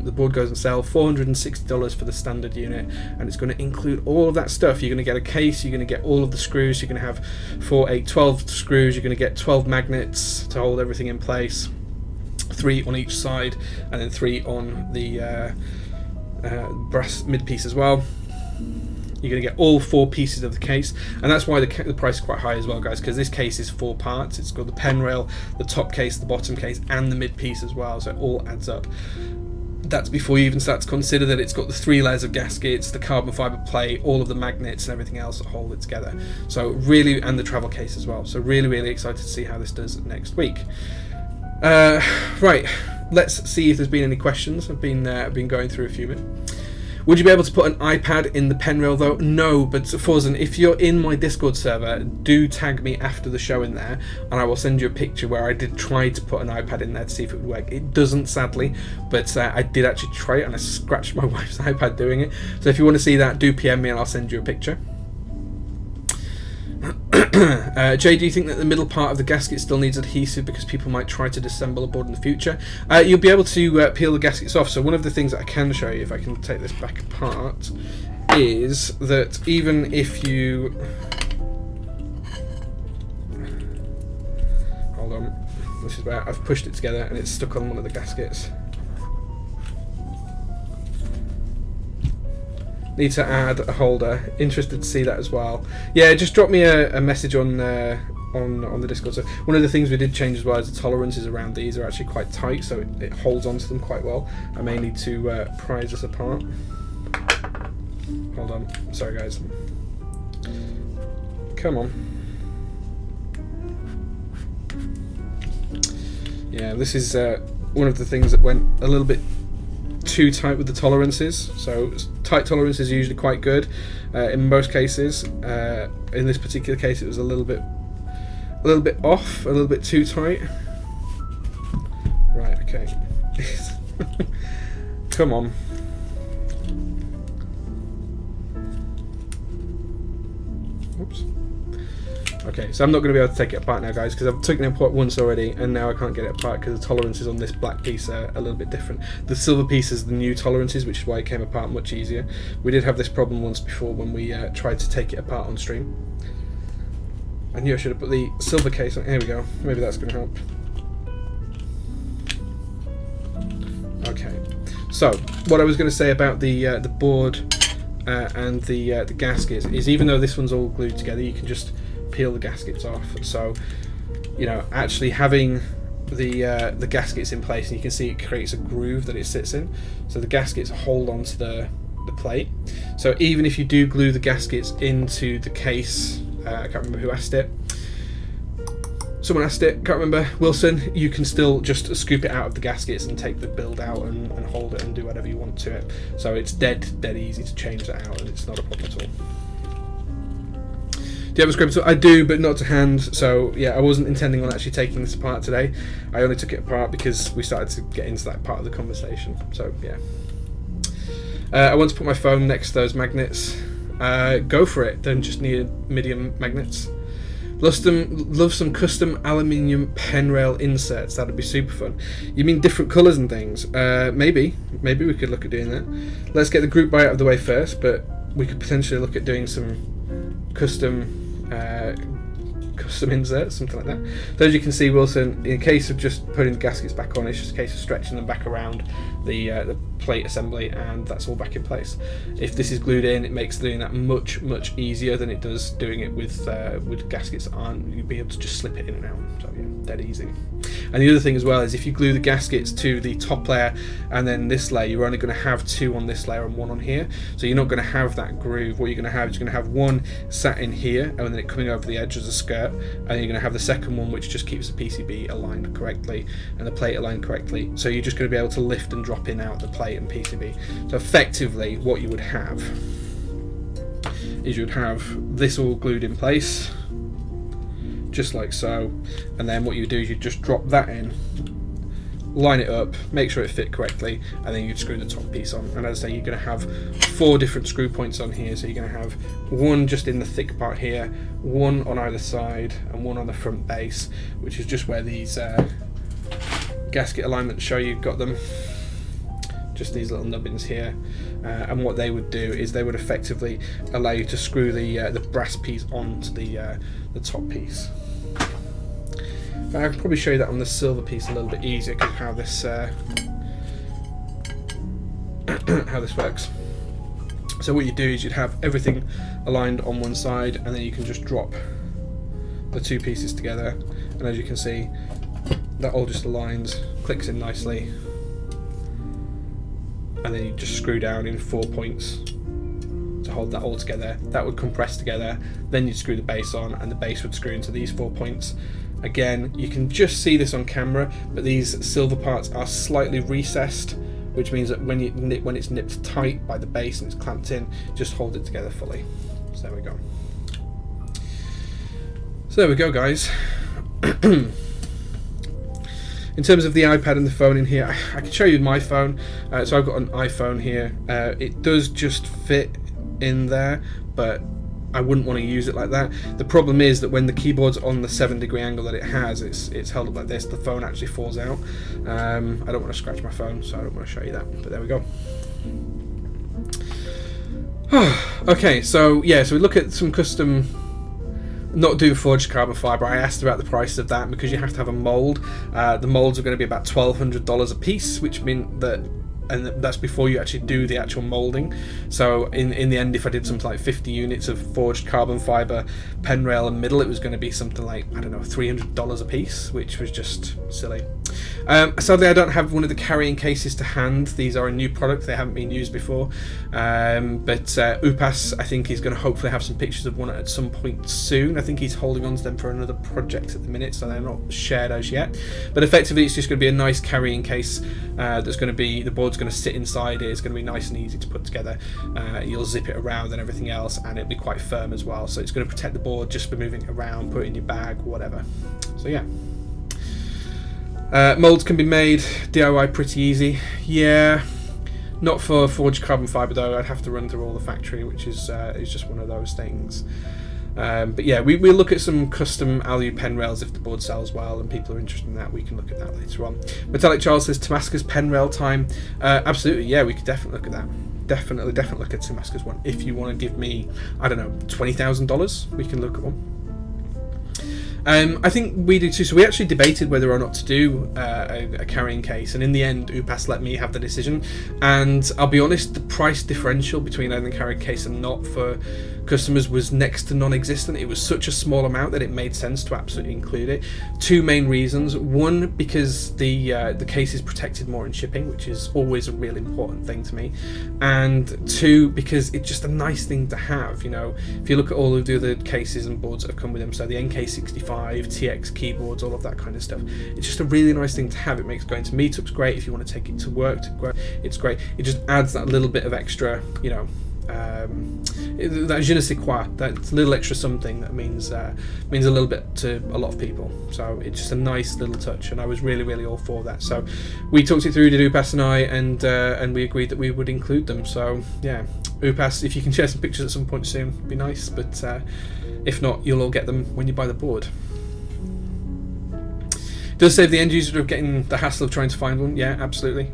the board goes on sale, $460 for the standard unit, and it's going to include all of that stuff. You're going to get a case, you're going to get all of the screws, you're going to have 12 screws, you're going to get 12 magnets to hold everything in place, 3 on each side, and then 3 on the brass mid piece as well. You're going to get all 4 pieces of the case, and that's why the price is quite high as well, guys, because this case is 4 parts. It's got the pen rail, the top case, the bottom case, and the mid piece as well, so it all adds up. That's before you even start to consider that it's got the 3 layers of gaskets, the carbon fibre plate, all of the magnets and everything else that hold it together. So really, and the travel case as well. So really excited to see how this does next week. Right, let's see if there's been any questions. I've been going through a few minutes. Would you be able to put an iPad in the pen rail though? No, but Forzen, if you're in my Discord server, do tag me after the show in there, and I will send you a picture where I did try to put an iPad in there to see if it would work. It doesn't, sadly, but I did actually try it, and I scratched my wife's iPad doing it. So if you want to see that, do PM me and I'll send you a picture. Jay, do you think that the middle part of the gasket still needs adhesive because people might try to disassemble a board in the future? You'll be able to peel the gaskets off. So one of the things that I can show you, if I can take this back apart, is that even if you... Hold on. This is where I've pushed it together and it's stuck on one of the gaskets. Need to add a holder. Interested to see that as well. Yeah, just drop me a message on the Discord. So one of the things we did change as well is the tolerances around these are actually quite tight, so it holds onto them quite well. I may need to prise this apart. Hold on. Sorry, guys. Come on. Yeah, this is one of the things that went a little bit too tight with the tolerances. So tight tolerances are usually quite good in most cases. In this particular case, it was a little bit off, a little bit too tight. Right, okay. Come on. Oops. Okay, so I'm not going to be able to take it apart now, guys, because I've taken it apart once already, and now I can't get it apart because the tolerances on this black piece are a little bit different. The silver piece is the new tolerances, which is why it came apart much easier. We did have this problem once before when we tried to take it apart on stream. I knew I should have put the silver case on. Here we go. Maybe that's going to help. Okay. So, what I was going to say about the board and the gaskets is, even though this one's all glued together, you can just peel the gaskets off. So, you know, actually having the gaskets in place, and you can see it creates a groove that it sits in. So the gaskets hold onto the plate. So even if you do glue the gaskets into the case, I can't remember who asked it. Someone asked it, can't remember, Wilson, you can still just scoop it out of the gaskets and take the build out and hold it and do whatever you want to it. So it's dead easy to change that out, and it's not a problem at all. Do you have a scraper tool? I do, but not to hand. So yeah, I wasn't intending on actually taking this apart today. I only took it apart because we started to get into that part of the conversation. So yeah. I want to put my phone next to those magnets. Go for it. Don't just need medium magnets. Love some custom aluminium pen rail inserts. That'd be super fun. You mean different colours and things? Maybe we could look at doing that. Let's get the group buy out of the way first, but we could potentially look at doing some custom inserts, something like that. So as you can see, Wilson, in case of just putting the gaskets back on, it's just a case of stretching them back around the plate assembly, and that's all back in place. If this is glued in, it makes doing that much easier than it does doing it with gaskets that aren't. You'd be able to just slip it in and out. So yeah, dead easy. And the other thing as well is if you glue the gaskets to the top layer and then this layer, you're only going to have 2 on this layer and 1 on here. So you're not going to have that groove. What you're going to have is you're going to have one sat in here and then it coming over the edge as a skirt, and then you're going to have the second one which just keeps the PCB aligned correctly and the plate aligned correctly. So you're just going to be able to lift and drop in out the plate and PCB. So effectively what you would have is you would have this all glued in place, just like so, and then what you do is you just drop that in, line it up, make sure it fit correctly, and then you screw the top piece on. And as I say, you're going to have 4 different screw points on here, so you're going to have one just in the thick part here, one on either side, and one on the front base, which is just where these gasket alignments show you've got them. Just these little nubbins here, and what they would do is they would effectively allow you to screw the brass piece onto the top piece. But I can probably show you that on the silver piece a little bit easier because of how this how this works. So what you do is you'd have everything aligned on one side, and then you can just drop the two pieces together, and as you can see, that all just aligns, clicks in nicely, and then you just screw down in 4 points to hold that all together. That would compress together, then you'd screw the base on, and the base would screw into these 4 points. Again, you can just see this on camera, but these silver parts are slightly recessed, which means that when it's nipped tight by the base and it's clamped in, just hold it together fully. So there we go. So there we go, guys. In terms of the iPad and the phone in here, I can show you my phone. So I've got an iPhone here. It does just fit in there, but I wouldn't want to use it like that. The problem is that when the keyboard's on the 7-degree angle that it has, it's held up like this, the phone actually falls out. I don't want to scratch my phone, so I don't want to show you that, but there we go. Okay, so yeah, so we look at some custom, not do forged carbon fibre. I asked about the price of that because you have to have a mould. The moulds are going to be about $1,200 a piece, which means that, and that's before you actually do the actual moulding. So in the end, if I did something like 50 units of forged carbon fibre pen rail and middle, it was going to be something like, I don't know, $300 a piece, which was just silly. Sadly, I don't have one of the carrying cases to hand. These are a new product, they haven't been used before, but Upas, I think, is going to hopefully have some pictures of one at some point soon. I think he's holding on to them for another project at the minute, so they're not shared as yet, but effectively it's just going to be a nice carrying case that's going to be, the board's going to sit inside it, it's going to be nice and easy to put together. You'll zip it around and everything else, and it'll be quite firm as well, so it's going to protect the board just for moving it around, put it in your bag, whatever. So yeah. Moulds can be made DIY pretty easy. Yeah, not for forged carbon fibre though. I'd have to run through all the factory, which is just one of those things. But yeah, we'll look at some custom alu pen rails if the board sells well and people are interested in that. We can look at that later on. Metallic Charles says Damascus pen rail time. Absolutely, yeah, we could definitely look at that. Definitely look at Damascus one. If you want to give me, I don't know, $20,000, we can look at one. I think we do too. So we actually debated whether or not to do a carrying case, and in the end Upas let me have the decision, and I'll be honest, the price differential between either carrying case and not for customers was next to non-existent. It was such a small amount that it made sense to absolutely include it. Two main reasons: one, because the case is protected more in shipping, which is always a real important thing to me, and two, because it's just a nice thing to have. You know, if you look at all of the other cases and boards that have come with them, so the NK65, TX keyboards, all of that kind of stuff, it's just a really nice thing to have. It makes going to meetups great. If you want to take it to work, it's great. It just adds that little bit of extra, you know, that je ne sais quoi, that little extra something that means a little bit to a lot of people. So it's just a nice little touch, and I was really all for that. So we talked it through, did Upas and I, and we agreed that we would include them. So yeah, Upas, if you can share some pictures at some point soon, it'd be nice, but if not, you'll all get them when you buy the board. Does save the end user of getting the hassle of trying to find one. Yeah, absolutely.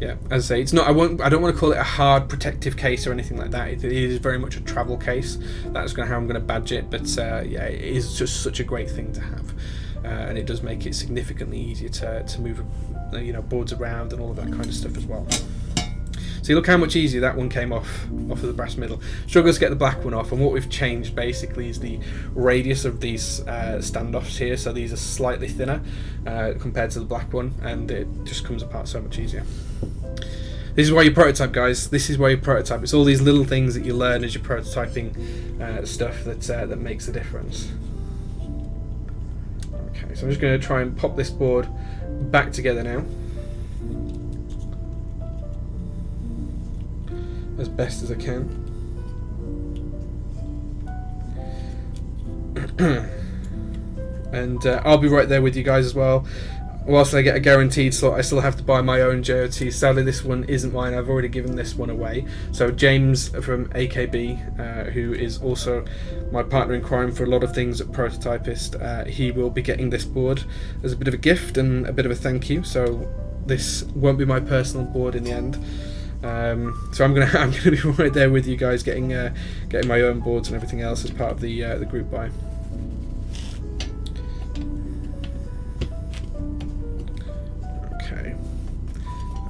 Yeah, as I say, it's not, I don't want to call it a hard protective case or anything like that. It is very much a travel case. That's how I'm going to badge it, but yeah, it is just such a great thing to have, and it does make it significantly easier to move, you know, boards around and all of that kind of stuff as well. See, look how much easier that one came off of the brass middle. Struggles to get the black one off, and what we've changed basically is the radius of these standoffs here. So these are slightly thinner compared to the black one, and it just comes apart so much easier. This is why you prototype, guys. This is why you prototype. It's all these little things that you learn as you're prototyping stuff that makes the difference. Okay, so I'm just going to try and pop this board back together now, as best as I can. And I'll be right there with you guys as well. Whilst I get a guaranteed slot, I still have to buy my own JOT. Sadly, this one isn't mine. I've already given this one away. So James from AKB, who is also my partner in crime for a lot of things at Prototypist, he will be getting this board as a bit of a gift and a bit of a thank you. So this won't be my personal board in the end. So I'm gonna be right there with you guys, getting my own boards and everything else as part of the group buy. Okay,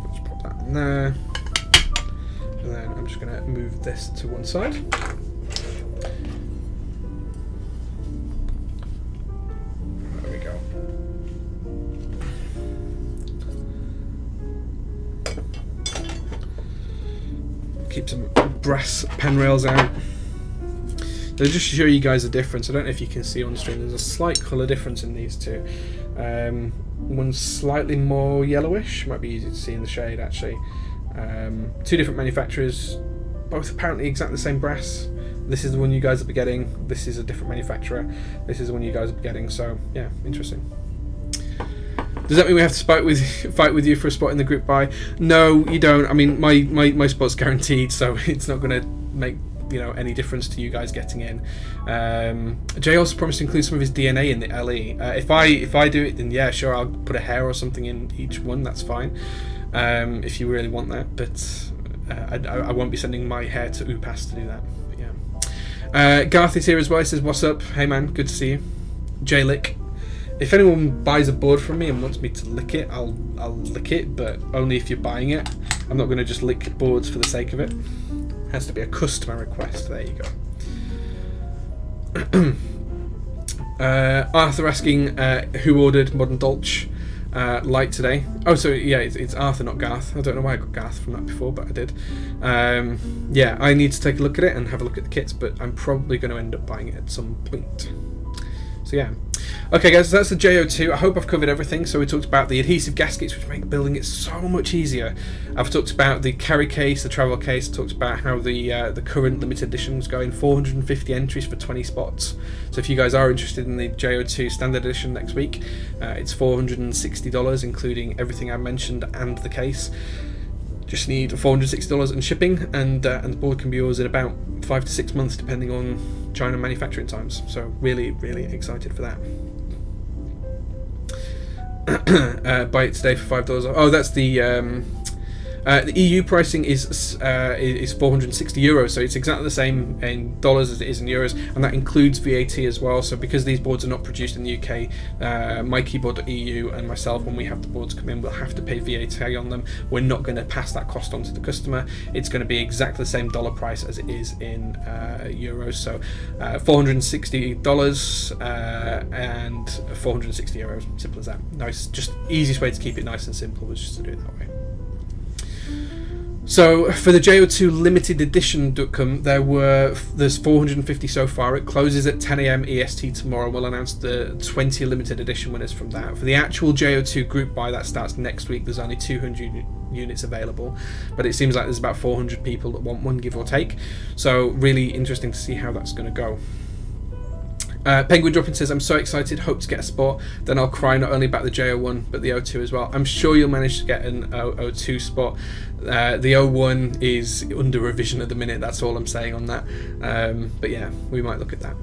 let's pop that in there, and and then I'm just going to move this to one side. There we go. Keep some brass pen rails out. So just to show you guys the difference, I don't know if you can see on the stream, there's a slight colour difference in these two. One's slightly more yellowish, might be easy to see in the shade actually. Two different manufacturers, both apparently exactly the same brass. This is the one you guys will be getting, this is a different manufacturer, this is the one you guys will be getting, so yeah, interesting. Does that mean we have to fight with you for a spot in the group buy? No, you don't. I mean, my spot's guaranteed, so it's not going to make, you know, any difference to you guys getting in. Jay also promised to include some of his DNA in the LE. If I do it, then yeah, sure, I'll put a hair or something in each one. That's fine. If you really want that, but I won't be sending my hair to Upas to do that. But yeah. Garth is here as well. He says, "What's up? Hey man, good to see you." J Lick. If anyone buys a board from me and wants me to lick it, I'll lick it, but only if you're buying it. I'm not going to just lick boards for the sake of it. It has to be a customer request. There you go. Arthur asking who ordered Modern Dolch Light today. Oh, so yeah, it's Arthur, not Garth. I don't know why I got Garth from that before, but I did. Yeah, I need to take a look at it and have a look at the kits, but I'm probably going to end up buying it at some point. So yeah. Okay guys, so that's the J-02. I hope I've covered everything. So we talked about the adhesive gaskets, which make building it so much easier. I've talked about the carry case, the travel case. I talked about how the current limited edition is going 450 entries for 20 spots. So if you guys are interested in the J-02 standard edition next week, it's $460, including everything I mentioned and the case. Just need $460 in shipping, and the board can be yours in about 5 to 6 months, depending on China manufacturing times. So really, really excited for that. Buy it today for $5. Oh, that's the EU pricing is 460 euros, so it's exactly the same in dollars as it is in euros, and that includes VAT as well. So because these boards are not produced in the UK, mykeyboard.eu and myself, when we have the boards come in, we'll have to pay VAT on them. We're not going to pass that cost on to the customer. It's going to be exactly the same dollar price as it is in euros. So $460 and 460 euros. Simple as that. Nice, just easiest way to keep it nice and simple was just to do it that way. So for the J-02 limited edition Duckham, there's 450 so far. It closes at 10 AM EST tomorrow. We'll announce the 20 limited edition winners from that. For the actual J-02 group buy, that starts next week. There's only 200 units available, but it seems like there's about 400 people that want one, give or take. So really interesting to see how that's going to go. Penguin Dropping says, I'm so excited, hope to get a spot, then I'll cry not only about the J01 but the 02 as well. I'm sure you'll manage to get an 02 spot. The 01 is under revision at the minute, that's all I'm saying on that. But yeah, we might look at that.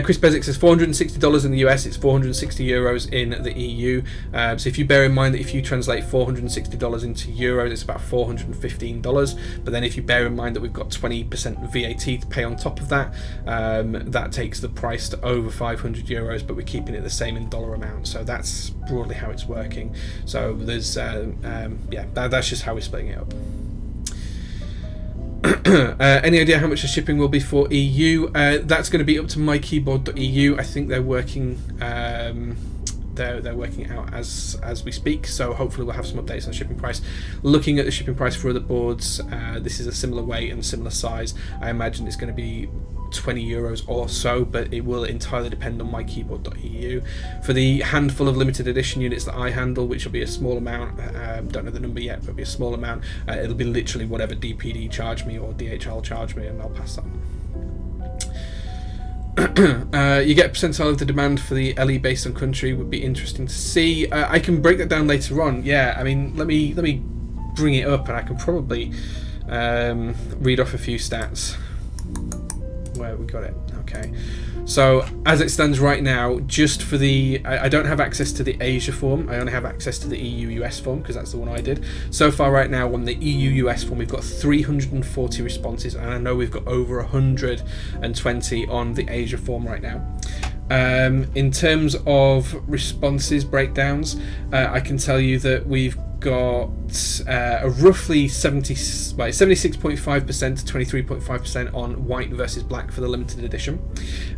Chris Bezic says $460 in the US, it's 460 euros in the EU. So if you bear in mind that if you translate $460 into euros, it's about $415. But then if you bear in mind that we've got 20% VAT to pay on top of that, that takes the price to over 500 euros, but we're keeping it the same in dollar amount. So that's broadly how it's working. So there's, yeah, that's just how we're splitting it up. Any idea how much the shipping will be for EU? That's going to be up to mykeyboard.eu. I think they're working they're working out as we speak, so hopefully we'll have some updates on the shipping price. Looking at the shipping price for other boards, this is a similar weight and similar size. I imagine it's going to be 20 euros or so, but it will entirely depend on mykeyboard.eu. For the handful of limited edition units that I handle, which will be a small amount, don't know the number yet, but it'll be a small amount, it'll be literally whatever DPD charge me or DHL charge me, and I'll pass that on. You get a percentile of the demand for the LE based on country, would be interesting to see. I can break that down later on. Yeah, I mean, let me bring it up, and I can probably read off a few stats. Where we got it. Okay, so as it stands right now, just for the I don't have access to the Asia form, I only have access to the EU US form because that's the one I did. So far right now on the EU US form we've got 340 responses, and I know we've got over 120 on the Asia form right now. In terms of responses breakdowns, I can tell you that we've got a roughly 76.5% to 23.5% on white versus black for the limited edition,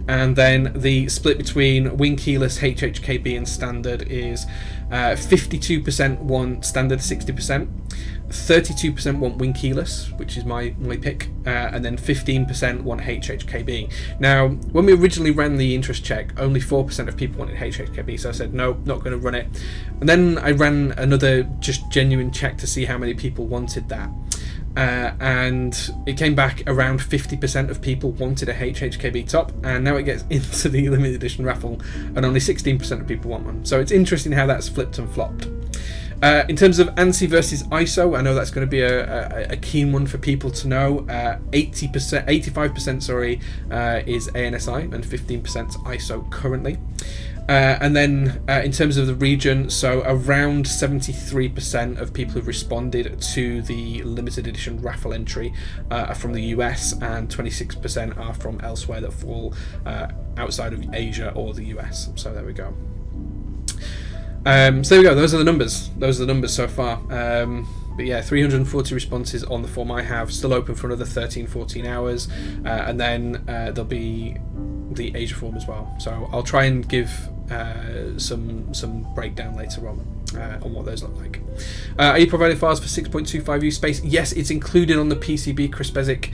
and then the split between wing keyless, HHKB and standard is 52% want standard, 60%, 32% want wing keyless, which is my pick, and then 15% want HHKB. Now, when we originally ran the interest check, only 4% of people wanted HHKB, so I said no, not going to run it. And then I ran another just genuine check to see how many people wanted that, and it came back around 50% of people wanted a HHKB top, and now it gets into the limited edition raffle and only 16% of people want one. So it's interesting how that's flipped and flopped. In terms of ANSI versus ISO, I know that's going to be a keen one for people to know. 85% sorry, is ANSI and 15% ISO currently. And then in terms of the region, so around 73% of people who've responded to the limited edition raffle entry are from the US, and 26% are from elsewhere that fall outside of Asia or the US. So there we go. So there we go. Those are the numbers. Those are the numbers so far. But yeah, 340 responses on the form I have, still open for another 13-14 hours, and then there'll be the Asia form as well. So I'll try and give some breakdown later on what those look like. Are you providing files for 6.25U space? Yes, it's included on the PCB, Chris Bezic.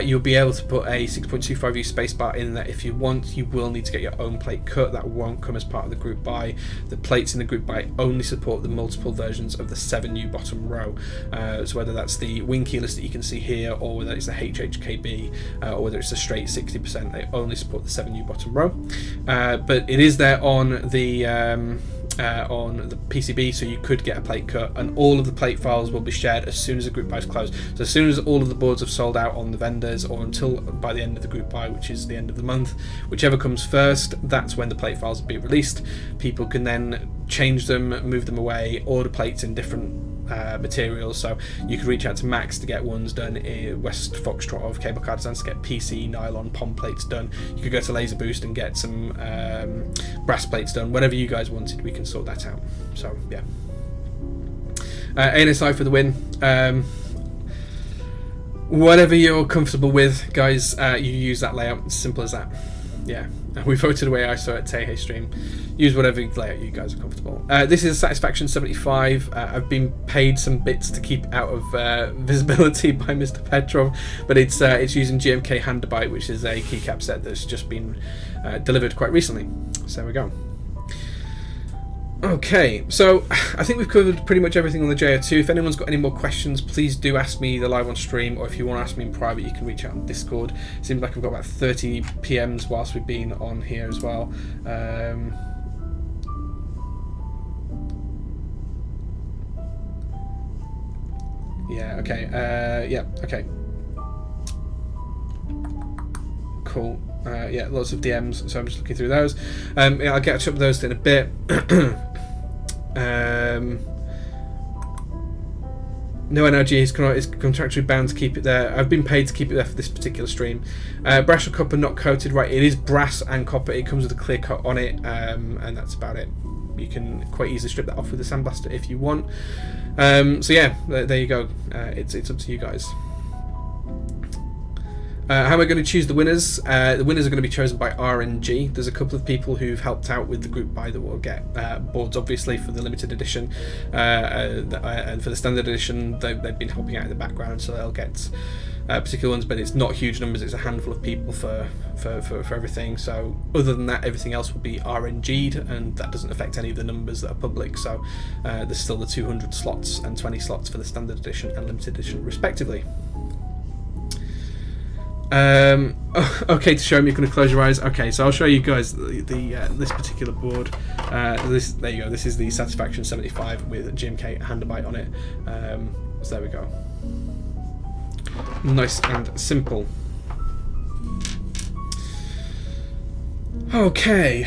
You'll be able to put a 6.25U spacebar in there if you want. You will need to get your own plate cut. That won't come as part of the group buy. The plates in the group buy only support the multiple versions of the 7U bottom row. So whether that's the wing keyless that you can see here, or whether it's the HHKB, or whether it's the straight 60%, they only support the 7U bottom row. But it is there on the PCB, so you could get a plate cut, and all of the plate files will be shared as soon as the group buy is closed. So as soon as all of the boards have sold out on the vendors, or until by the end of the group buy, which is the end of the month, whichever comes first, that's when the plate files will be released. People can then change them, move them away, order plates in different materials. So you could reach out to Max to get ones done, West Foxtrot of Cable Car Designs to get PC nylon POM plates done. You could go to Laser Boost and get some brass plates done. Whatever you guys wanted, we can sort that out. So yeah, ANSI for the win. Whatever you're comfortable with, guys, you use that layout. It's simple as that. Yeah, we voted away ISO at Tehe stream. Use whatever layout you guys are comfortable. This is Satisfaction 75. I've been paid some bits to keep out of visibility by Mr. Petrov, but it's using GMK Honeyboard, which is a keycap set that's just been delivered quite recently. So there we go. Okay, so I think we've covered pretty much everything on the J-02. If anyone's got any more questions, please do ask me either live on stream, or if you want to ask me in private, you can reach out on Discord. It seems like I've got about 30 PMs whilst we've been on here as well. Yeah, okay. Yeah, okay. Cool. Yeah, lots of DMs, so I'm just looking through those. Yeah, I'll catch up with those in a bit. No NRG is contractually bound to keep it there. I've been paid to keep it there for this particular stream. Brass or copper not coated, right? It is brass and copper. It comes with a clear coat on it, and that's about it. You can quite easily strip that off with a sandblaster if you want. So yeah, there you go. It's up to you guys. How am I going to choose the winners? The winners are going to be chosen by RNG. There's a couple of people who've helped out with the group buy that will get boards, obviously, for the limited edition, and for the standard edition, they've been helping out in the background, so they'll get particular ones, but it's not huge numbers. It's a handful of people for everything. So other than that, everything else will be RNG'd, and that doesn't affect any of the numbers that are public. So there's still the 200 slots and 20 slots for the standard edition and limited edition, respectively. Okay, to show me, you're going to close your eyes. Okay, so I'll show you guys this particular board. There you go. This is the Satisfaction 75 with GMK Honeyboard on it. So there we go. Nice and simple. Okay.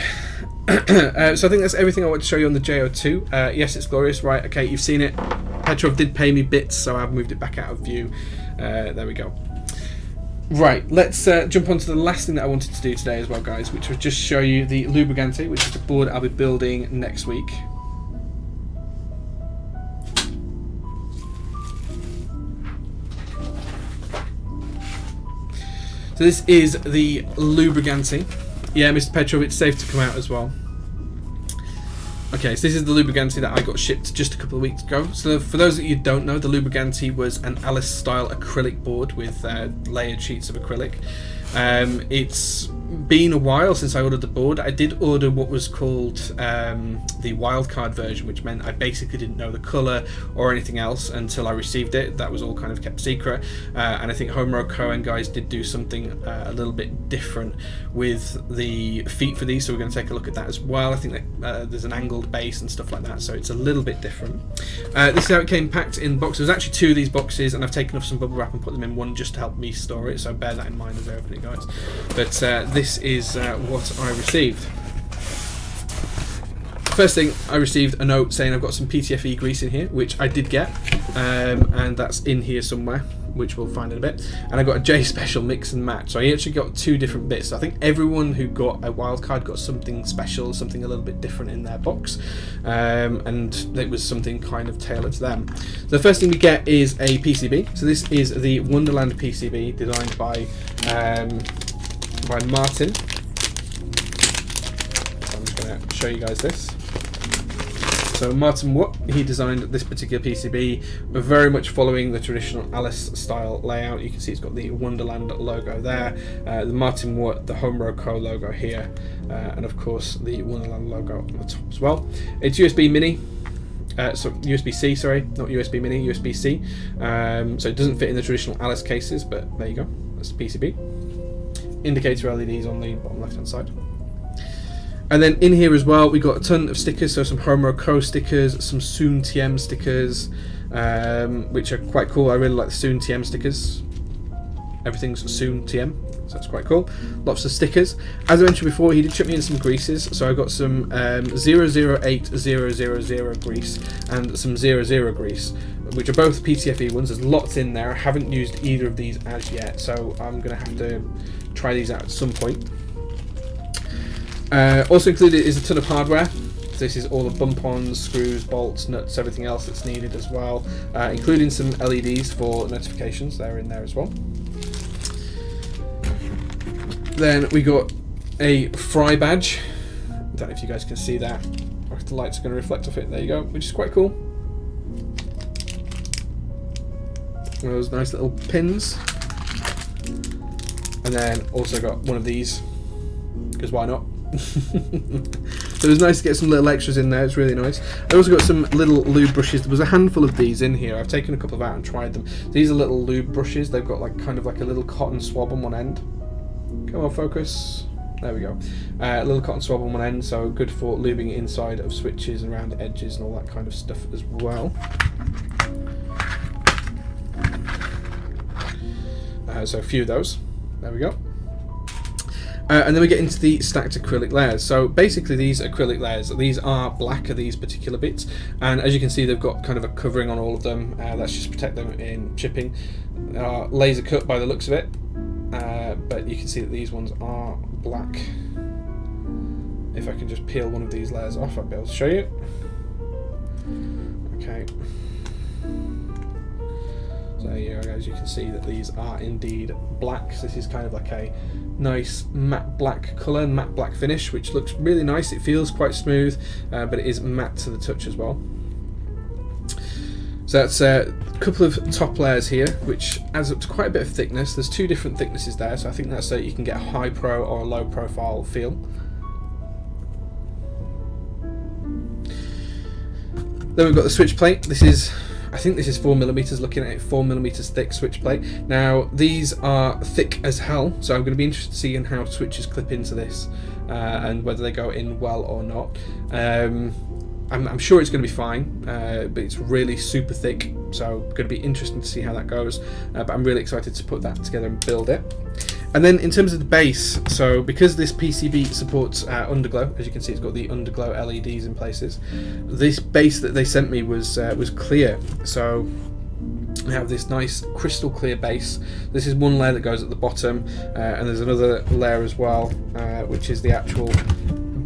So I think that's everything I want to show you on the J-02. Yes, it's glorious, right? Okay, you've seen it. Petrov did pay me bits, so I've moved it back out of view. There we go. Right, let's jump on to the last thing that I wanted to do today as well, guys, which was just show you the Lubrigante, which is the board I'll be building next week. So this is the Lubrigante. Yeah, Mr. Petrov, it's safe to come out as well. Okay, so this is the Lubrigante that I got shipped just a couple of weeks ago. So for those that you don't know, the Lubrigante was an Alice style acrylic board with layered sheets of acrylic. It's been a while since I ordered the board. I did order what was called the wildcard version, which meant I basically didn't know the colour or anything else until I received it. That was all kind of kept secret, and I think Honeyboard Cohen guys did do something a little bit different with the feet for these, so we're going to take a look at that as well. I think that there's an angled base and stuff like that, so it's a little bit different. This is how it came packed in the box. There's actually 2 of these boxes, and I've taken off some bubble wrap and put them in one just to help me store it, so bear that in mind as I open it, guys. But this is what I received. First thing, I received a note saying I've got some PTFE grease in here, which I did get, and that's in here somewhere, which we'll find in a bit. And I got a J special mix and match, so I actually got 2 different bits. So I think everyone who got a wildcard got something special, something a little bit different in their box, and it was something kind of tailored to them. So the first thing we get is a PCB. So this is the Wonderland PCB designed by Martin. So I'm just going to show you guys this. So Martin Watt, he designed this particular PCB. We're very much following the traditional Alice style layout. You can see it's got the Wonderland logo there, the Martin Watt, the Honeyboard Co logo here, and of course the Wonderland logo on the top as well. It's USB mini. So USB-C, sorry, not USB mini, USB-C. So it doesn't fit in the traditional Alice cases, but there you go. That's the PCB. Indicator LEDs on the bottom left-hand side. And then in here as well, we got a ton of stickers, so some Honeyboard Co stickers, some Soon TM stickers, which are quite cool. I really like the Soon TM stickers. Everything's Soon TM, so that's quite cool. Lots of stickers. As I mentioned before, he did ship me in some greases, so I got some 008000 grease and some 00 grease, which are both PTFE ones. There's lots in there. I haven't used either of these as yet, so I'm going to have to try these out at some point. Also included is a ton of hardware. This is all the bump-ons, screws, bolts, nuts, everything else that's needed as well, including some LEDs for notifications. They're in there as well. Then we got a fry badge. I don't know if you guys can see that, or if the lights are going to reflect off it. There you go, which is quite cool. One of those nice little pins. And then also got one of these, because why not? So it was nice to get some little extras in there. It's really nice. I also got some little lube brushes. There was a handful of these in here. I've taken a couple of out and tried them. These are little lube brushes. They've got like kind of like a little cotton swab on one end. Come on, focus. There we go. A little cotton swab on one end, so good for lubing inside of switches and around edges and all that kind of stuff as well. So a few of those. There we go. And then we get into the stacked acrylic layers. So basically these acrylic layers, these are black, are these particular bits, and as you can see they've got kind of a covering on all of them. That's just protect them in chipping. Laser cut by the looks of it, but you can see that these ones are black. If I can just peel one of these layers off, I'll be able to show you. Okay. So there you go, guys, you can see that these are indeed black. So this is kind of like a nice matte black colour, matte black finish, which looks really nice. It feels quite smooth, but it is matte to the touch as well. So that's a couple of top layers here, which adds up to quite a bit of thickness. There's 2 different thicknesses there, so I think that's so you can get a high pro or a low profile feel. Then we've got the switch plate. This is, I think this is 4mm, looking at it, 4mm thick switch plate. Now these are thick as hell, so I'm going to be interested to see how switches clip into this and whether they go in well or not. I'm sure it's going to be fine, but it's really super thick, so going to be interesting to see how that goes. But I'm really excited to put that together and build it. And then in terms of the base, so because this PCB supports underglow, as you can see, it's got the underglow LEDs in places. This base that they sent me was clear, so we have this nice crystal clear base. This is one layer that goes at the bottom, and there's another layer as well, which is the actual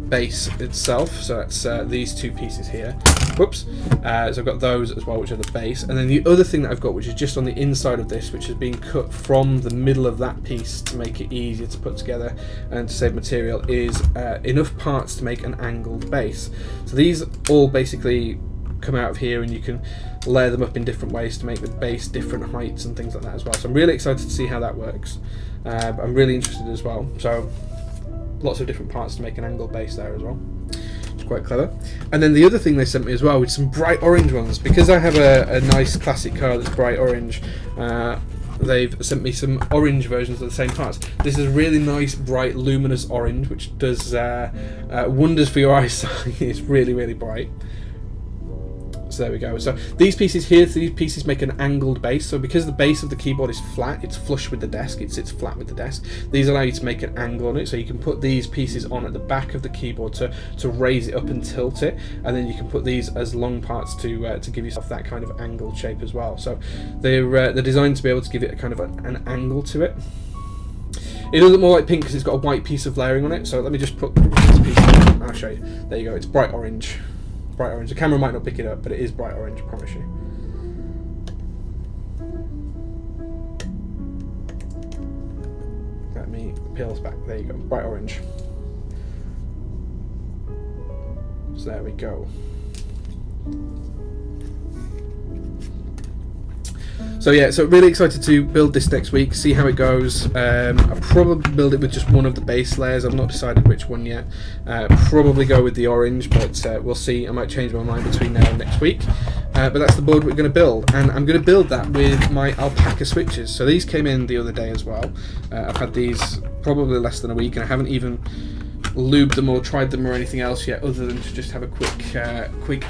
base itself, so that's these two pieces here. Whoops. So I've got those as well, which are the base, and then the other thing that I've got, which is just on the inside of this, which has been cut from the middle of that piece to make it easier to put together and to save material, is enough parts to make an angled base. So these all basically come out of here, and you can layer them up in different ways to make the base different heights and things like that as well. So I'm really excited to see how that works. But I'm really interested as well. So lots of different parts to make an angled base there as well. It's quite clever. And then the other thing they sent me as well, with some bright orange ones, because I have a nice classic car that's bright orange. They've sent me some orange versions of the same parts. This is really nice, bright, luminous orange, which does wonders for your eyesight. It's really, really bright. So there we go. So these pieces here, these pieces make an angled base. So because the base of the keyboard is flat, it's flush with the desk, it sits flat with the desk. These allow you to make an angle on it, so you can put these pieces on at the back of the keyboard to raise it up and tilt it, and then you can put these as long parts to give yourself that kind of angled shape as well. So they're designed to be able to give it a kind of an angle to it. It does look more like pink because it's got a white piece of layering on it. So let me just put this piece on. I'll show you. There you go. It's bright orange. Bright orange. The camera might not pick it up, but it is bright orange, I promise you. Let me peel this back. There you go. Bright orange. So there we go. So yeah, so really excited to build this next week, see how it goes. I'll probably build it with just one of the base layers. I've not decided which one yet. Probably go with the orange, but we'll see. I might change my mind between now and next week. But that's the board we're going to build, and I'm going to build that with my alpaca switches. So these came in the other day as well. I've had these probably less than a week, and I haven't even lubed them or tried them or anything else yet, other than to just have a quick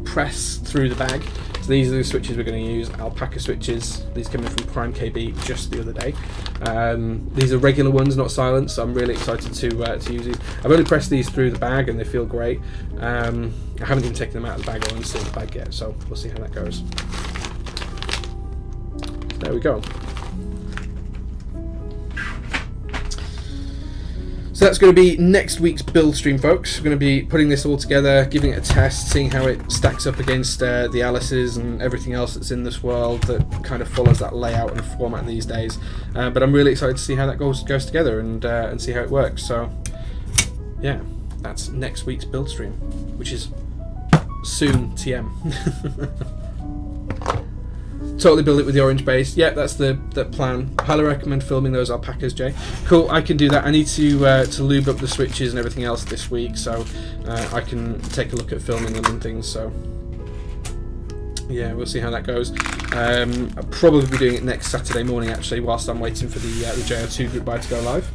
press through the bag. So these are the switches we're going to use, alpaca switches. These came in from Prime KB just the other day. These are regular ones, not silent, so I'm really excited to use these. I've only pressed these through the bag and they feel great. I haven't even taken them out of the bag or installed the bag yet, so we'll see how that goes. There we go. So that's going to be next week's build stream, folks. We're going to be putting this all together, giving it a test, seeing how it stacks up against the Alice's and everything else that's in this world that kind of follows that layout and format these days. But I'm really excited to see how that goes together and see how it works. So yeah, that's next week's build stream, which is soon TM. Totally build it with the orange base. Yeah, that's the plan. Highly recommend filming those alpacas, Jay. Cool, I can do that. I need to lube up the switches and everything else this week, so I can take a look at filming them and things. So yeah, we'll see how that goes. I'll probably be doing it next Saturday morning, actually, whilst I'm waiting for the J-02 group buy to go live.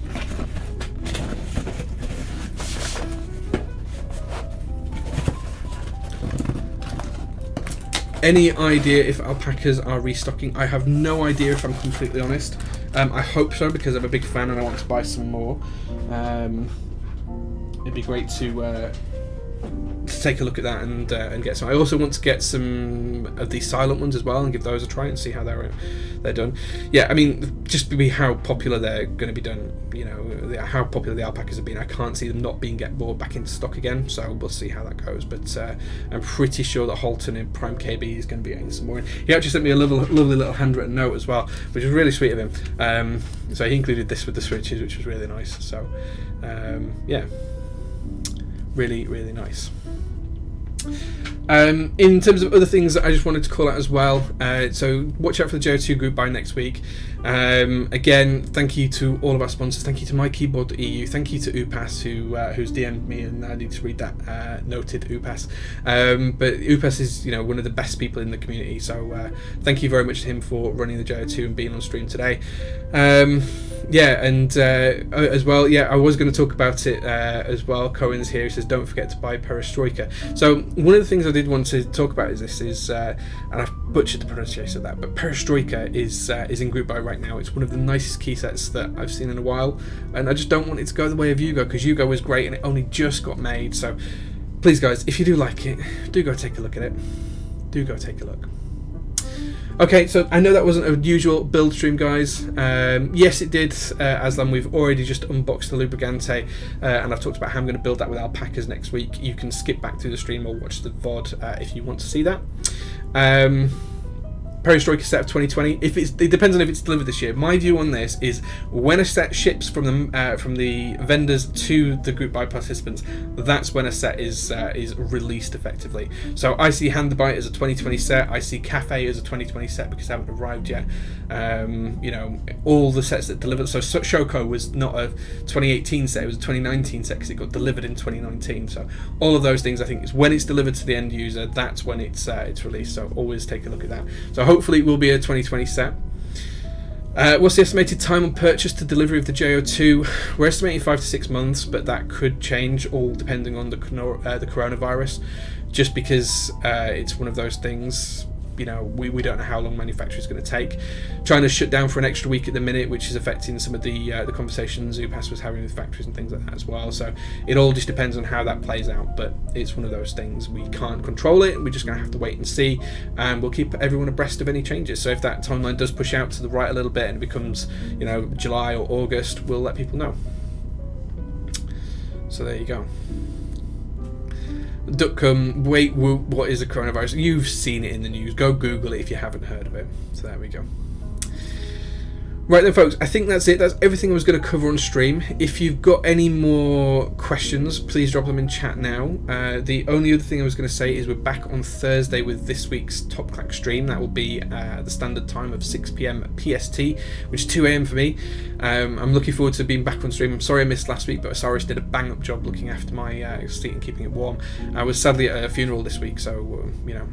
Any idea if alpacas are restocking? I have no idea, if I'm completely honest. I hope so, because I'm a big fan and I want to buy some more. It'd be great to take a look at that and get some. I also want to get some of the silent ones as well and give those a try and see how they're done. Yeah, I mean, just be how popular they're going to be done. You know, how popular the alpacas have been. I can't see them not being brought back into stock again. So we'll see how that goes. But I'm pretty sure that Holton in Prime KB is going to be getting some more in. He actually sent me a lovely little handwritten note as well, which was really sweet of him. So he included this with the switches, which was really nice. So yeah, really nice. In terms of other things that I just wanted to call out as well, so watch out for the J-02 group buy next week. Again, thank you to all of our sponsors. Thank you to MyKeyboard.eu. Thank you to Upas, who's DM'd me, and I need to read that. Noted, Upas. But Upas is, one of the best people in the community. So thank you very much to him for running the J-02 and being on stream today. Yeah, and as well, yeah, I was going to talk about it as well. Cohen's here. He says, don't forget to buy Perestroika. So one of the things I did want to talk about is and I've butchered the pronunciation of that, but Perestroika is in group buy right now. It's one of the nicest key sets that I've seen in a while, and I just don't want it to go the way of Yugo, because Yugo was great and it only just got made. So please, guys, if you do like it, do go take a look at it. Do go take a look. Okay, so I know that wasn't a usual build stream, guys. Yes, it did. Aslan, we've already just unboxed the Lubrigante, and I've talked about how I'm going to build that with alpacas next week. You can skip back through the stream or watch the VOD if you want to see that. Perestroika set of 2020. It depends on if it's delivered this year. My view on this is when a set ships from the vendors to the group buy participants, that's when a set is released effectively. So I see Handbite as a 2020 set. I see Cafe as a 2020 set because they haven't arrived yet. You know, all the sets that delivered. So Shoko was not a 2018 set; it was a 2019 set because it got delivered in 2019. So all of those things, I think, is when it's delivered to the end user. That's when it's released. So always take a look at that. So hopefully it will be a 2020 set. What's the estimated time on purchase to delivery of the J-02? We're estimating 5 to 6 months, but that could change, all depending on the coronavirus. Just because it's one of those things, you know, we don't know how long manufacture is going to take. China's shut down for an extra week at the minute, which is affecting some of the conversations Upas was having with factories and things like that as well. So it all just depends on how that plays out, but it's one of those things. We can't control it. We're just going to have to wait and see, and we'll keep everyone abreast of any changes. So if that timeline does push out to the right a little bit and it becomes, you know, July or August, we'll let people know. So there you go. Duckcom, wait, what is a coronavirus? You've seen it in the news. Go Google it if you haven't heard of it. So there we go. Right then, folks, I think that's it. That's everything I was going to cover on stream. If you've got any more questions, please drop them in chat now. The only other thing I was going to say is we're back on Thursday with this week's Top Clack stream. That will be the standard time of 6 PM PST, which is 2 AM for me. I'm looking forward to being back on stream. I'm sorry I missed last week, but Osiris did a bang-up job looking after my seat and keeping it warm. I was sadly at a funeral this week, so, you know,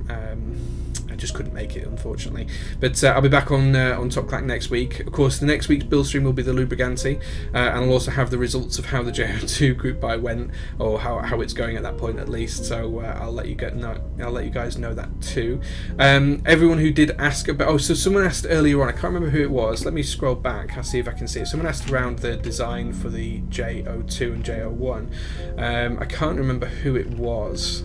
I just couldn't make it, unfortunately. But I'll be back on Top Clack next week. Of course, the next week's build stream will be the Lubrigante, and I'll also have the results of how the J-02 group buy went, or how it's going at that point at least. So I'll let you guys know that too. Everyone who did ask about, so someone asked earlier on. I can't remember who it was. Let me scroll back. I'll see if I can see it. Someone asked around the design for the J-02 and J-01. I can't remember who it was.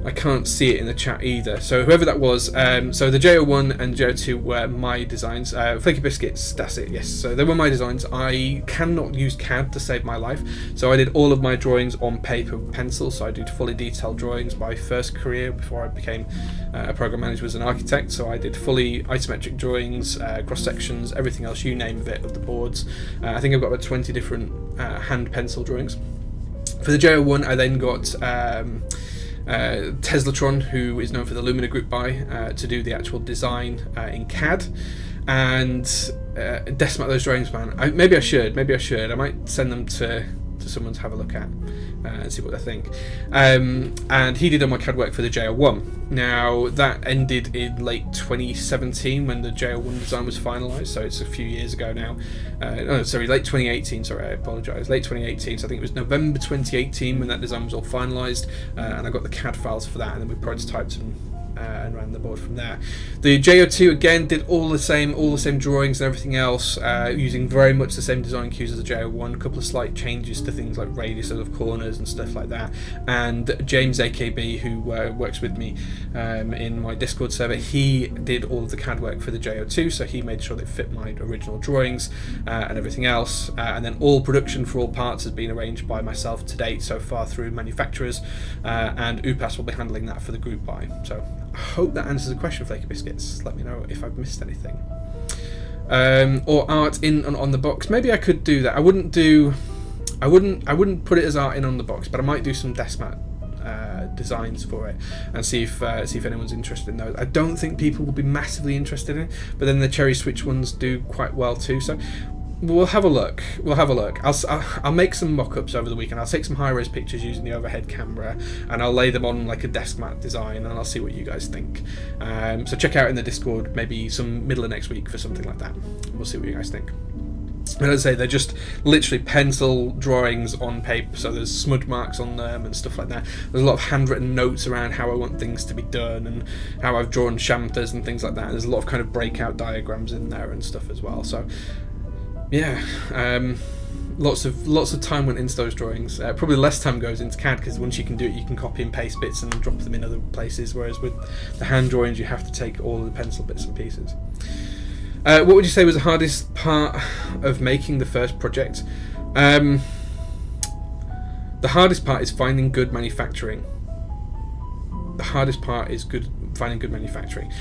I can't see it in the chat either. So whoever that was, so the J-01 and J-02 were my designs. Flaky Biscuits, that's it, yes. So they were my designs. I cannot use CAD to save my life. So I did all of my drawings on paper with pencil. So I did fully detailed drawings. My first career before I became a program manager was an architect. So I did fully isometric drawings, cross sections, everything else, you name it, of the boards. I think I've got about 20 different hand pencil drawings. For the J-01, I then got Teslatron, who is known for the Lumina group buy, to do the actual design in CAD, and decimate those drawings, man. Maybe I should. I might send them to someone to have a look at and see what they think. And he did all my CAD work for the J-01. Now that ended in late 2017 when the J-01 design was finalised, so it's a few years ago now. Oh, sorry, late 2018. Sorry, I apologise. Late 2018. So I think it was November 2018 when that design was all finalised, and I got the CAD files for that, and then we prototyped and ran the board from there. The J-02 again did all the same drawings and everything else, using very much the same design cues as the J-01. A couple of slight changes to things like radius of corners and stuff like that. And James AKB, who works with me in my Discord server, he did all of the CAD work for the J-02, so he made sure they fit my original drawings and everything else. And then all production for all parts has been arranged by myself to date so far through manufacturers, and Upas will be handling that for the group buy. So I hope that answers the question, Flaky Biscuits. Let me know if I've missed anything. Or art in and on the box. Maybe I could do that. I wouldn't put it as art in on the box, but I might do some Desmat designs for it and see if anyone's interested in those. I don't think people will be massively interested in it, but then the Cherry Switch ones do quite well too. So we'll have a look. I'll make some mock-ups over the weekend. I'll take some high-res pictures using the overhead camera, and I'll lay them on like a desk mat design, and I'll see what you guys think. So check out in the Discord maybe some middle of next week for something like that. We'll see what you guys think. And as I say, they're just literally pencil drawings on paper, so there's smudge marks on them and stuff like that. There's a lot of handwritten notes around how I want things to be done and how I've drawn shamtas and things like that. There's a lot of kind of breakout diagrams in there and stuff as well. So yeah, lots of time went into those drawings. Probably less time goes into CAD, because once you can do it, you can copy and paste bits and drop them in other places, whereas with the hand drawings you have to take all of the pencil bits and pieces. What would you say was the hardest part of making the first project? The hardest part is finding good manufacturing. The hardest part is finding good manufacturing.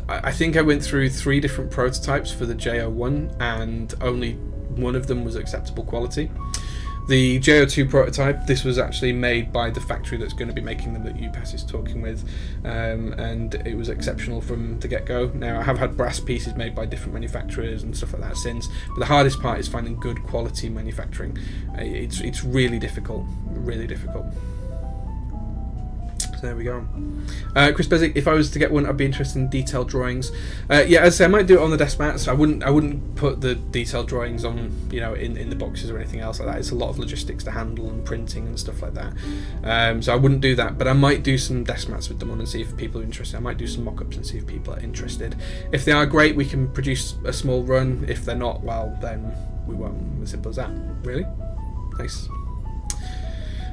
I think I went through 3 different prototypes for the J-01, and only one of them was acceptable quality. The J-02 prototype, this was actually made by the factory that's going to be making them that UPass is talking with, and it was exceptional from the get-go. Now, I have had brass pieces made by different manufacturers and stuff like that since, but the hardest part is finding good quality manufacturing. It's really difficult, really difficult. So there we go. Chris Bezic, if I was to get one, I'd be interested in detailed drawings. Yeah, as I say, I might do it on the desk mats. I wouldn't put the detailed drawings on, you know, in the boxes or anything else like that. It's a lot of logistics to handle and printing and stuff like that. So I wouldn't do that, but I might do some desk mats with them on and see if people are interested. I might do some mock-ups and see if people are interested. If they are, great, we can produce a small run. If they're not, well, then we won't. As simple as that. Really? Nice.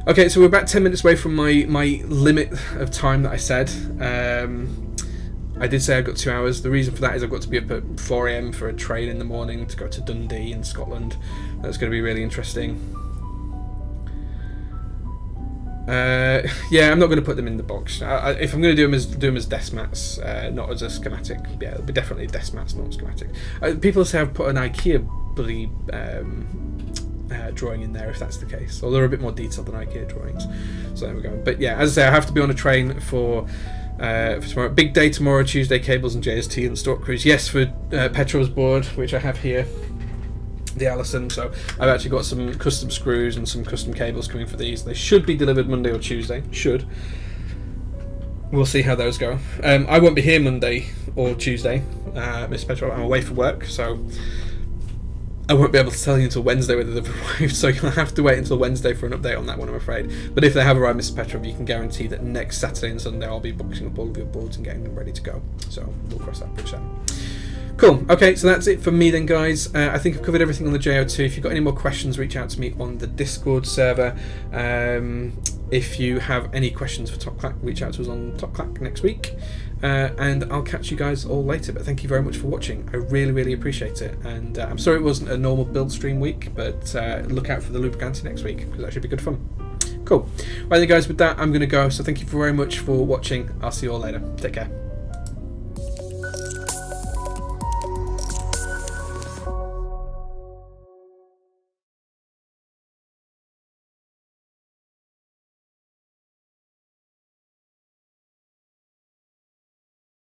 Okay, so we're about 10 minutes away from my limit of time that I said. I did say I've got 2 hours. The reason for that is I've got to be up at 4 AM for a train in the morning to go to Dundee in Scotland. That's going to be really interesting. Yeah, I'm not going to put them in the box. If I'm going to do them as desk mats, not as a schematic. Yeah, it'll be definitely desk mats, not schematic. People say I've put an IKEA bloody drawing in there, if that's the case, although they're a bit more detailed than IKEA drawings. So there we go. But yeah, as I say, I have to be on a train for tomorrow. Big day tomorrow, Tuesday, cables and JST and Stork Cruise. Yes, for Petro's board, which I have here, the Allison. So I've actually got some custom screws and some custom cables coming for these. They should be delivered Monday or Tuesday. Should. We'll see how those go. I won't be here Monday or Tuesday, Miss Petro. I'm away for work, so I won't be able to tell you until Wednesday whether they've arrived, so you'll have to wait until Wednesday for an update on that one, I'm afraid. But if they have arrived, Mr. Petrov, you can guarantee that next Saturday and Sunday I'll be boxing up all of your boards and getting them ready to go. So we'll cross that bridge then. Cool. Okay, so that's it for me then, guys. I think I've covered everything on the J-02. If you've got any more questions, reach out to me on the Discord server. If you have any questions for Top Clack, reach out to us on Top Clack next week. And I'll catch you guys all later, but thank you very much for watching. I really, really appreciate it. And I'm sorry it wasn't a normal build stream week, but look out for the Lubrigante next week, because that should be good fun. Cool. Right then, guys, with that, I'm going to go. So thank you very much for watching. I'll see you all later. Take care.